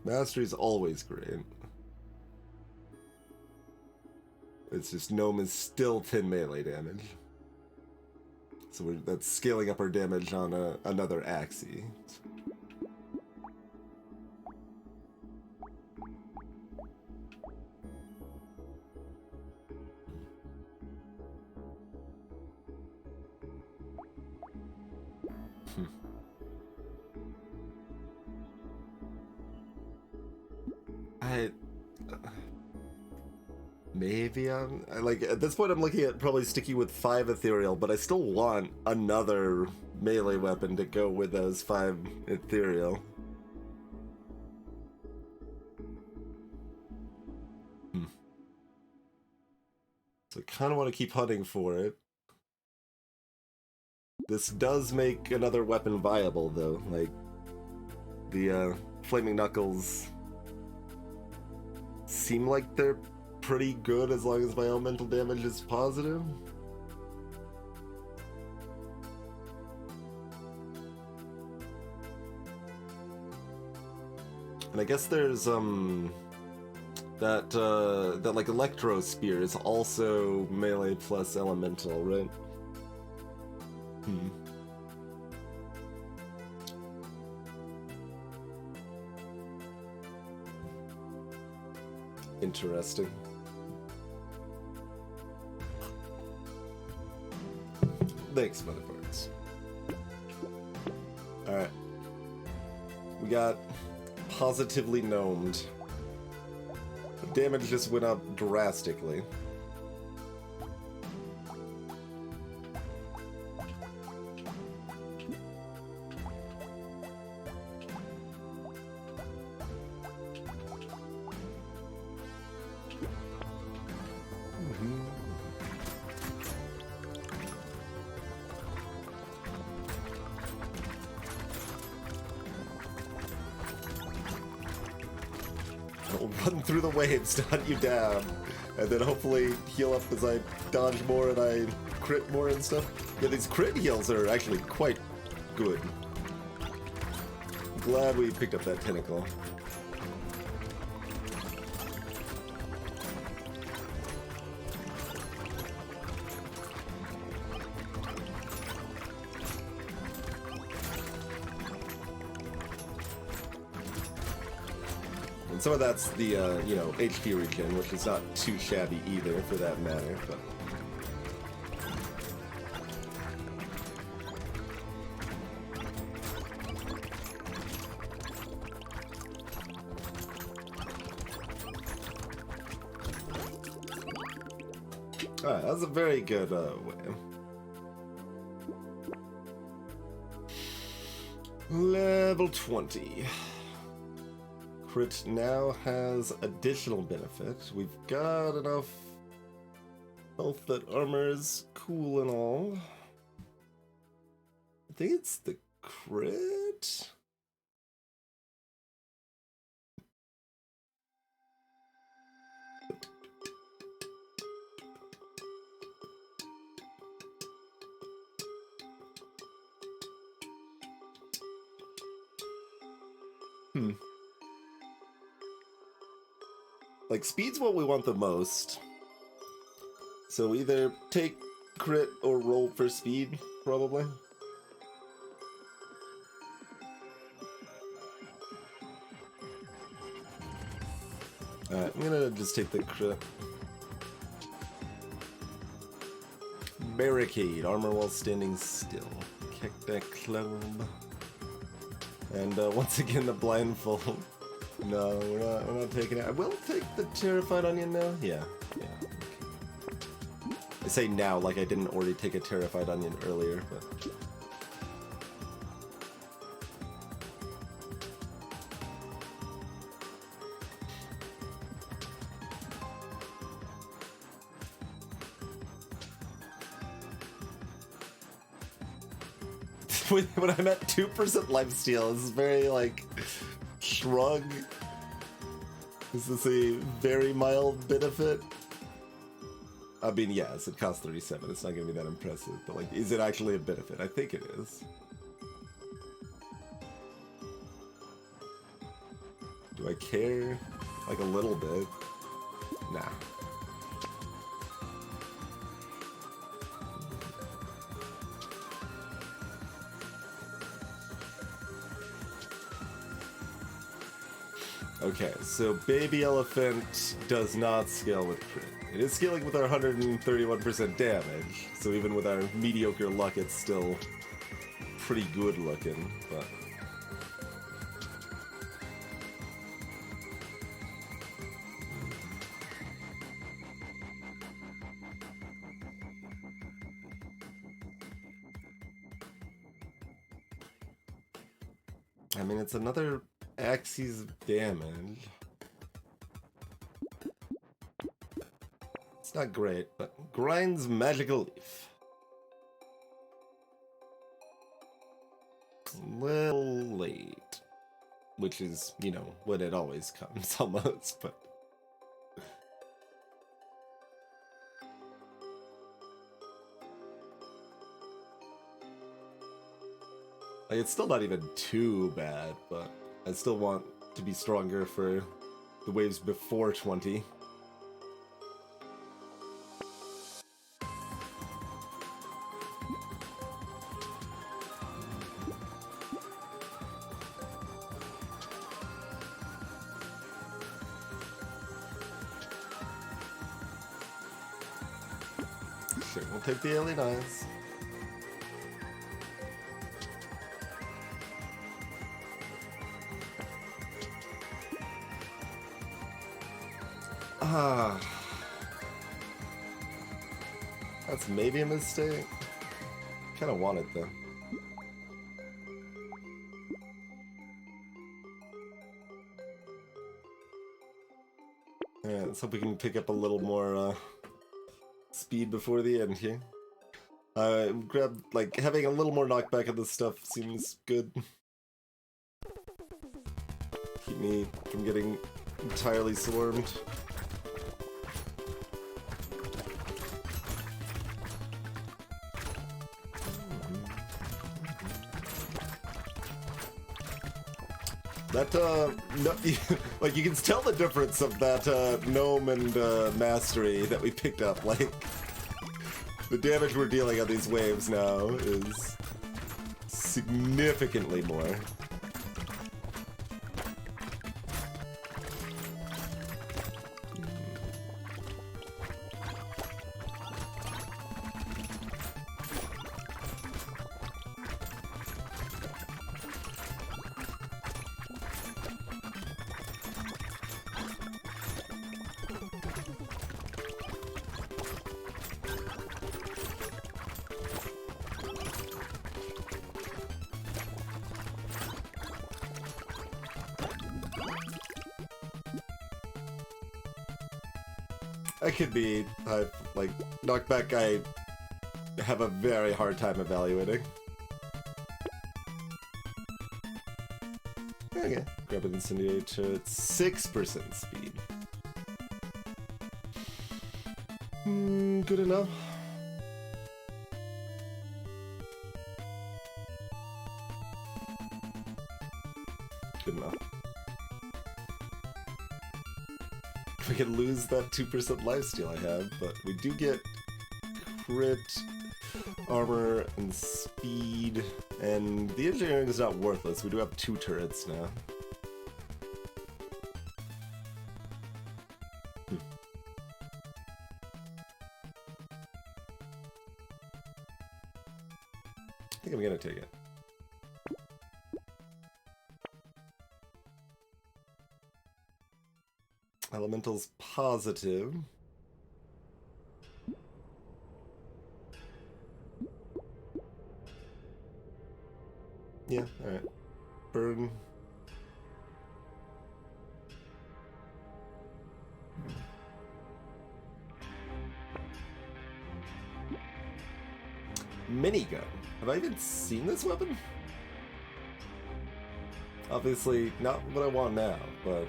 Mastery is always great. It's just gnome is still 10 melee damage. So that's scaling up our damage on another axis. Maybe like at this point I'm looking at probably sticking with 5 Ethereal, but I still want another melee weapon to go with those 5 Ethereal. So I kind of want to keep hunting for it. This does make another weapon viable though, like the Flaming Knuckles seem like they're pretty good as long as my elemental damage is positive. And I guess there's that like Electro Spear is also melee plus elemental, right? Interesting. Thanks, motherfuckers. Alright. We got positively gnomed. The damage just went up drastically. run through the waves to hunt you down, and then hopefully heal up as I dodge more and I crit more and stuff. Yeah, these crit heals are actually quite good. Glad we picked up that tentacle. And some of that's the, you know, HP regen, which is not too shabby either, for that matter, but... Alright, that was a very good way. Level 20. Crit now has additional benefit. We've got enough health that armor is cool and all. I think it's the crit? Like, speed's what we want the most. So either take crit or roll for speed, probably. Alright, I'm gonna just take the crit. Barricade, armor while standing still. Kick that club. And once again, the blindfold. No, we're not taking it. I will take the Terrified Onion now. Yeah. Okay. I say now like I didn't already take a Terrified Onion earlier, but... when I'm at 2% lifesteal, this is very, like, shrug. Is this a very mild benefit? I mean, yes, it costs 37. It's not gonna be that impressive, but, like, is it actually a benefit? I think it is. Do I care? Like, a little bit? Nah. Okay, so Baby Elephant does not scale with crit. It is scaling with our 131% damage, so even with our mediocre luck, it's still pretty good looking, but... I mean, it's another Axe's damage. It's not great, but grinds Magical Leaf. A little late. Which is, you know, when it always comes, almost, but... Like, it's still not even too bad, but I still want to be stronger for the waves before 20. Sure, we'll take the alien eyes. That's maybe a mistake. Kinda want it though. Yeah, let's hope we can pick up a little more speed before the end here. Grab, like, having a little more knockback of this stuff seems good. Keep me from getting entirely swarmed. That, no, like, you can tell the difference of that, Gnome and, Mastery that we picked up. Like, the damage we're dealing on these waves now is significantly more. I could be, like, knockback I have a very hard time evaluating. Okay, grab an incendiator at 6% speed. Good enough. Good enough. We could lose that 2% lifesteal I have, but we do get crit, armor, and speed, and the engineering is not worthless. We do have 2 turrets now. I think I'm gonna take it. Elemental's positive. Yeah, alright. Burn. Minigun. Have I even seen this weapon? Obviously, not what I want now, but...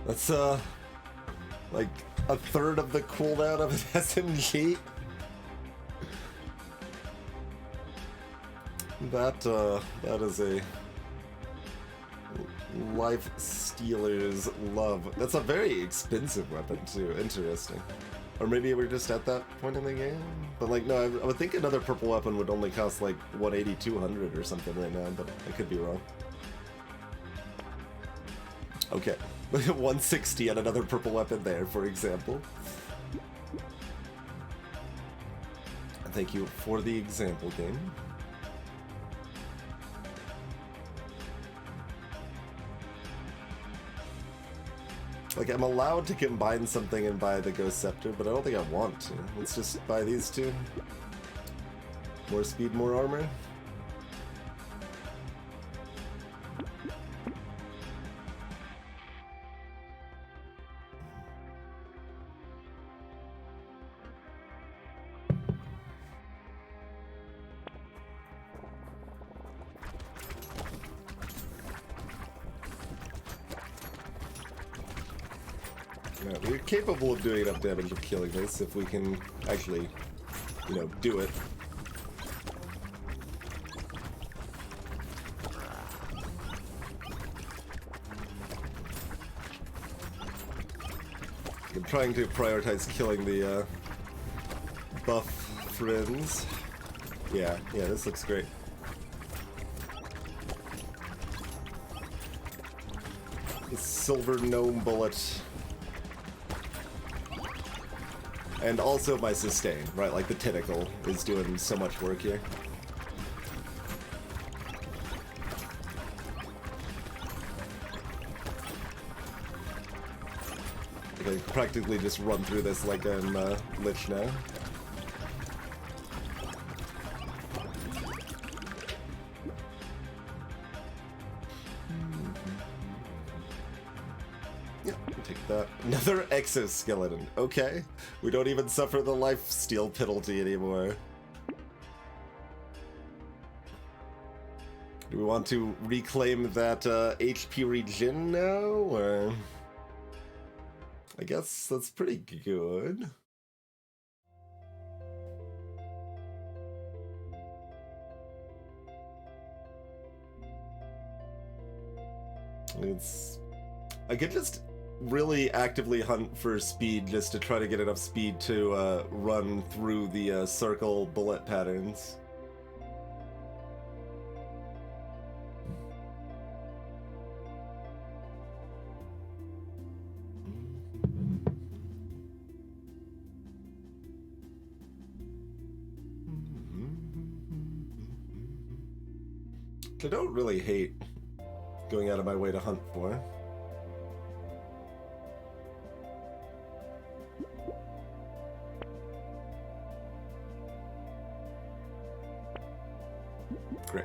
That's, like, a third of the cooldown of an SMG. That is a life stealer's love. That's a very expensive weapon, too. Interesting. Or maybe we're just at that point in the game? But, like, no, I would think another purple weapon would only cost, like, 180, 200 or something right now, but I could be wrong. Okay. 160 and another purple weapon there, for example. Thank you for the example, game. Like, I'm allowed to combine something and buy the Ghost Scepter, but I don't think I want to. Let's just buy these two. More speed, more armor. Yeah, we're capable of doing enough damage of killing this if we can actually, you know, do it. I'm trying to prioritize killing the buff friends. Yeah, this looks great. The silver gnome bullet. And also my sustain, right? Like the tentacle is doing so much work here. I can practically just run through this like I'm Lich now. Another exoskeleton. Okay. We don't even suffer the lifesteal penalty anymore. Do we want to reclaim that HP regen now, or... I guess that's pretty good. I could just really actively hunt for speed just to try to get enough speed to run through the circle bullet patterns. I don't really hate going out of my way to hunt for. Great.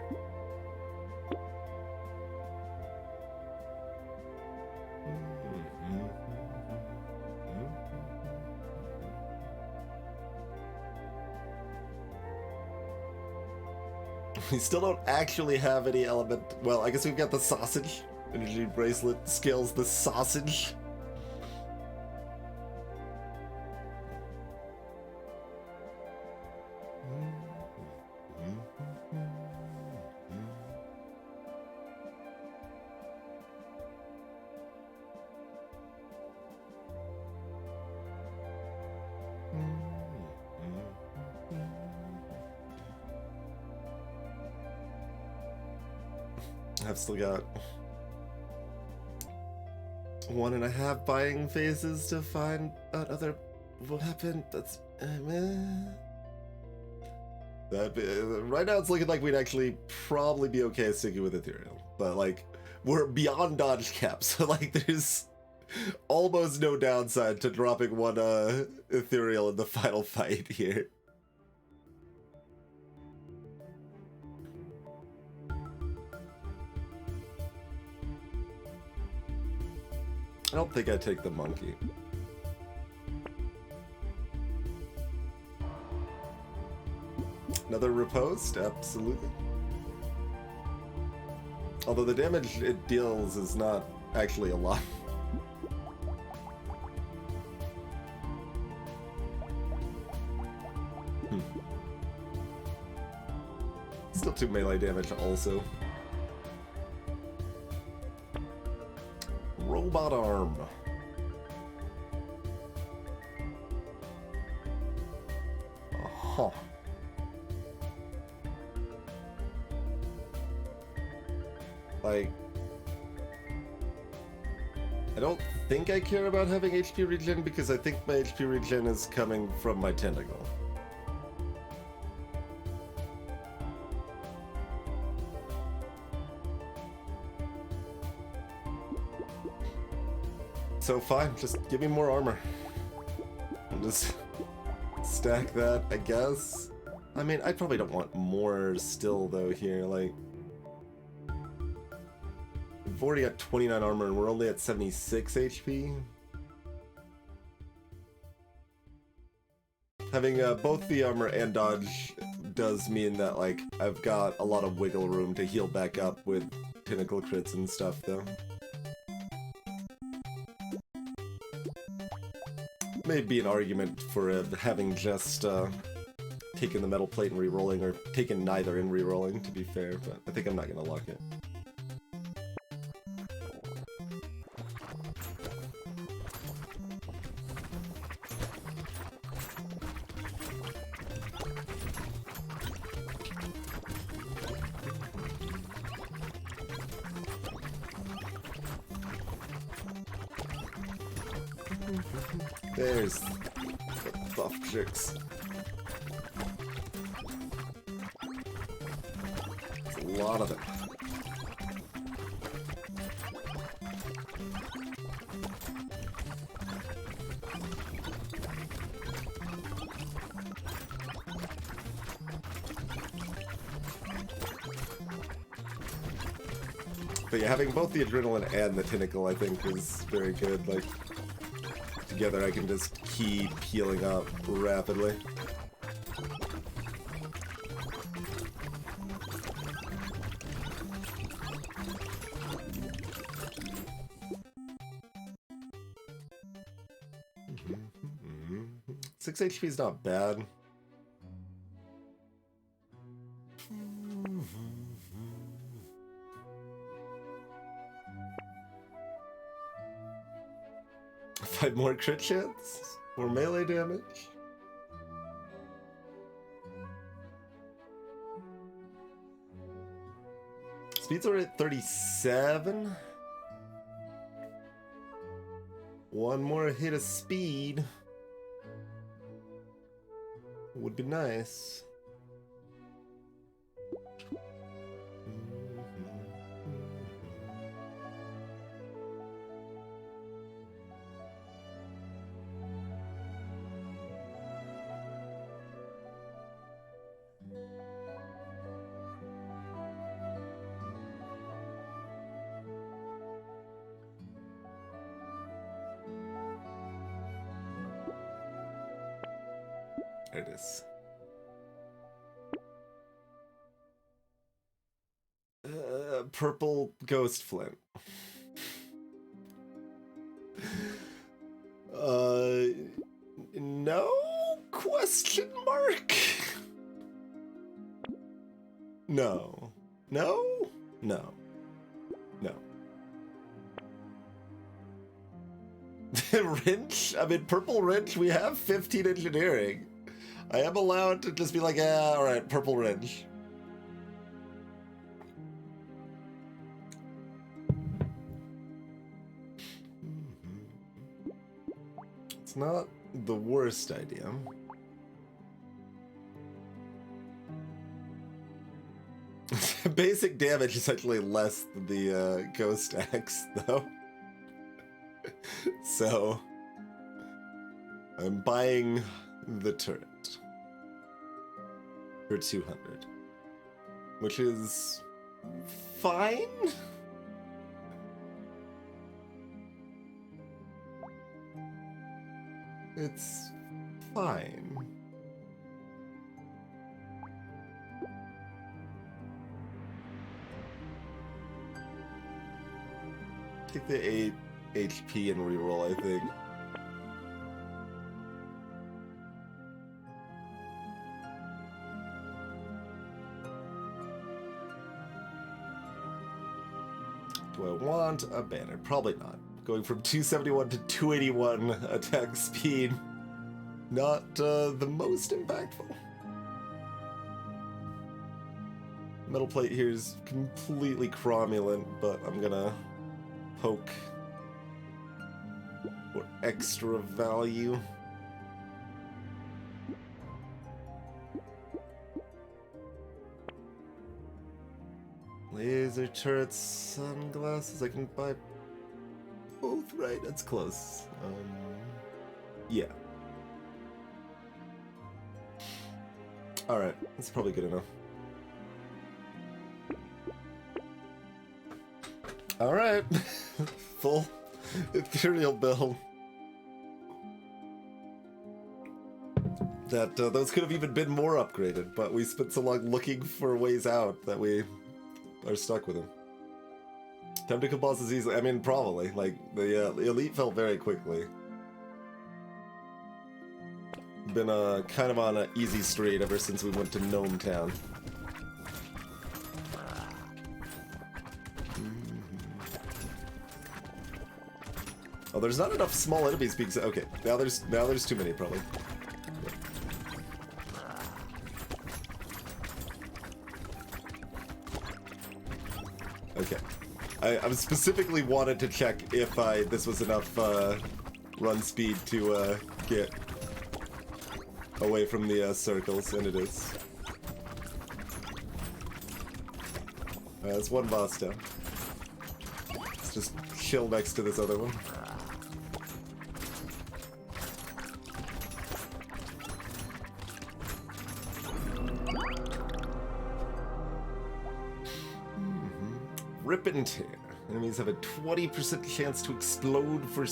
We still don't actually have any element. Well, I guess we've got the sausage. Energy bracelet scales the sausage. I've still got 1.5 buying phases to find out other what happened. That's right now it's looking like we'd actually probably be okay sticking with Ethereal, but like we're beyond dodge cap, so like there's almost no downside to dropping one Ethereal in the final fight here. I don't think I take the monkey. Another riposte? Absolutely. Although the damage it deals is not actually a lot. Still 2 melee damage also. Robot arm. Uh-huh. Like, I don't think I care about having HP regen because I think my HP regen is coming from my tentacle. So fine, just give me more armor. I'll just stack that, I guess. I mean, I probably don't want more still though here, like... We've already got 29 armor and we're only at 76 HP. Having both the armor and dodge does mean that, like, I've got a lot of wiggle room to heal back up with pinnacle crits and stuff though. May be an argument for having just taken the metal plate and re-rolling, or taken neither and re-rolling, to be fair, but I think I'm not gonna lock it. There's the buff chicks. There's a lot of them. But yeah, having both the adrenaline and the tentacle, I think, is very good. Like, together I can just keep healing up rapidly. 6 HP is not bad. Five more crit chance? More melee damage? Speed's already at 37. One more hit of speed would be nice. There it is. Purple ghost flint. No question mark? No. No? No. No. Wrench? I mean, purple wrench, we have 15 engineering. I am allowed to just be like, yeah, alright, purple wrench. It's not the worst idea. Basic damage is actually less than the ghost axe, though. So, I'm buying the turret for 200, which is fine. It's fine. Take the 8 HP and reroll, I think. Do I want a banner? Probably not. Going from 271 to 281 attack speed. Not the most impactful. Metal plate here is completely cromulent, but I'm gonna poke for extra value. Laser turrets, sunglasses, I can buy both, right? That's close. Yeah. Alright, that's probably good enough. Alright. Full Ethereal build. That those could have even been more upgraded, but we spent so long looking for ways out that we are stuck with them. Time to kill bosses easily. I mean, probably. Like, the elite fell very quickly. Been kind of on an easy street ever since we went to Gnome Town. Oh, there's not enough small enemies because okay, now there's too many probably. Okay. I specifically wanted to check if this was enough run speed to get away from the circles, and it is. That's one boss down. Let's just chill next to this other one. Rip and tear. Enemies have a 20% chance to explode for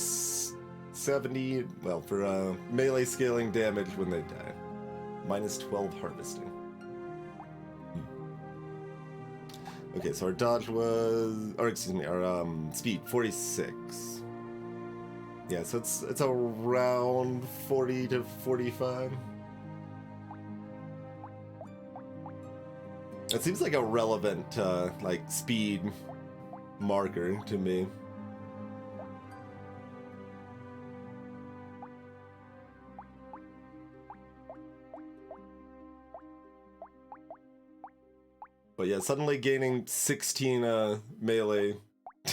70, well, for melee scaling damage when they die. Minus 12 harvesting. Okay, so our dodge was, or excuse me, our speed 46. Yeah, so it's around 40 to 45. It seems like a relevant like speed marker to me. But yeah, suddenly gaining 16 melee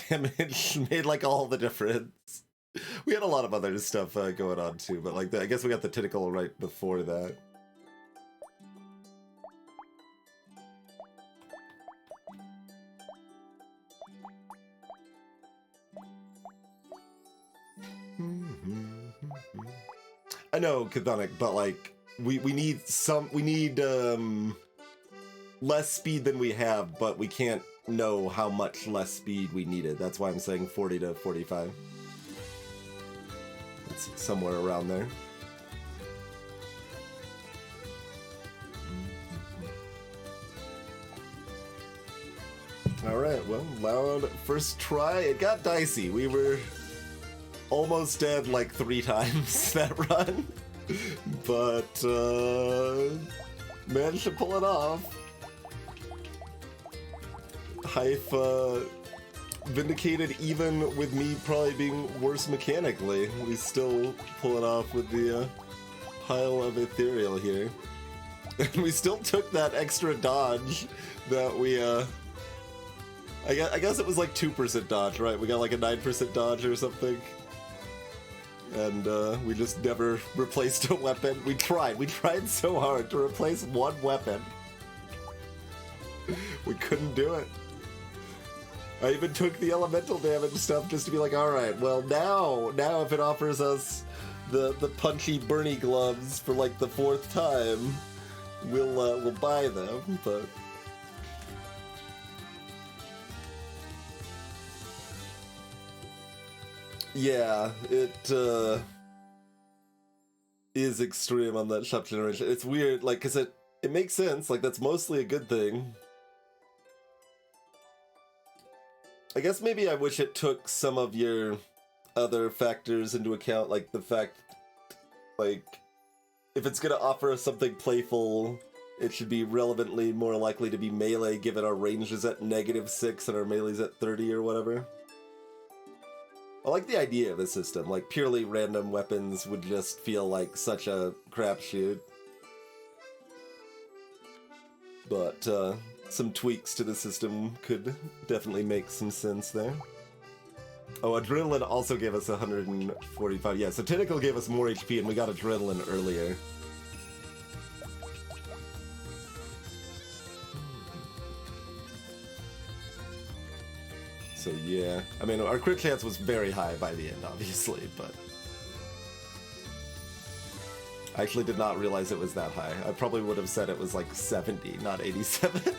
damage made like all the difference. We had a lot of other stuff going on too, but like I guess we got the tentacle right before that. I know, Chthonic, but like we need less speed than we have, but we can't know how much less speed we needed. That's why I'm saying 40 to 45. It's somewhere around there. Alright, well, Loud first try. It got dicey. We were almost dead like 3 times that run. But managed to pull it off. Hyph vindicated even with me probably being worse mechanically. We still pull it off with the pile of Ethereal here. And we still took that extra dodge that we, I guess it was like 2% dodge, right? We got like a 9% dodge or something. And we just never replaced a weapon. We tried so hard to replace one weapon. We couldn't do it. I even took the elemental damage stuff just to be like, alright, well now if it offers us the punchy Bernie gloves for like the 4th time, we'll buy them, but yeah, it is extreme on that shop generation. It's weird, like, cause it makes sense, like that's mostly a good thing. I guess maybe I wish it took some of your other factors into account, like the fact, like, if it's gonna offer us something playful, it should be relevantly more likely to be melee, given our range is at -6 and our melee's at 30 or whatever. I like the idea of the system, like purely random weapons would just feel like such a crapshoot. But, some tweaks to the system could definitely make some sense there. Oh, Adrenaline also gave us 145. Yeah, so Tentacle gave us more HP and we got Adrenaline earlier. So yeah, I mean, our crit chance was very high by the end, obviously, but I actually did not realize it was that high. I probably would have said it was like 70, not 87.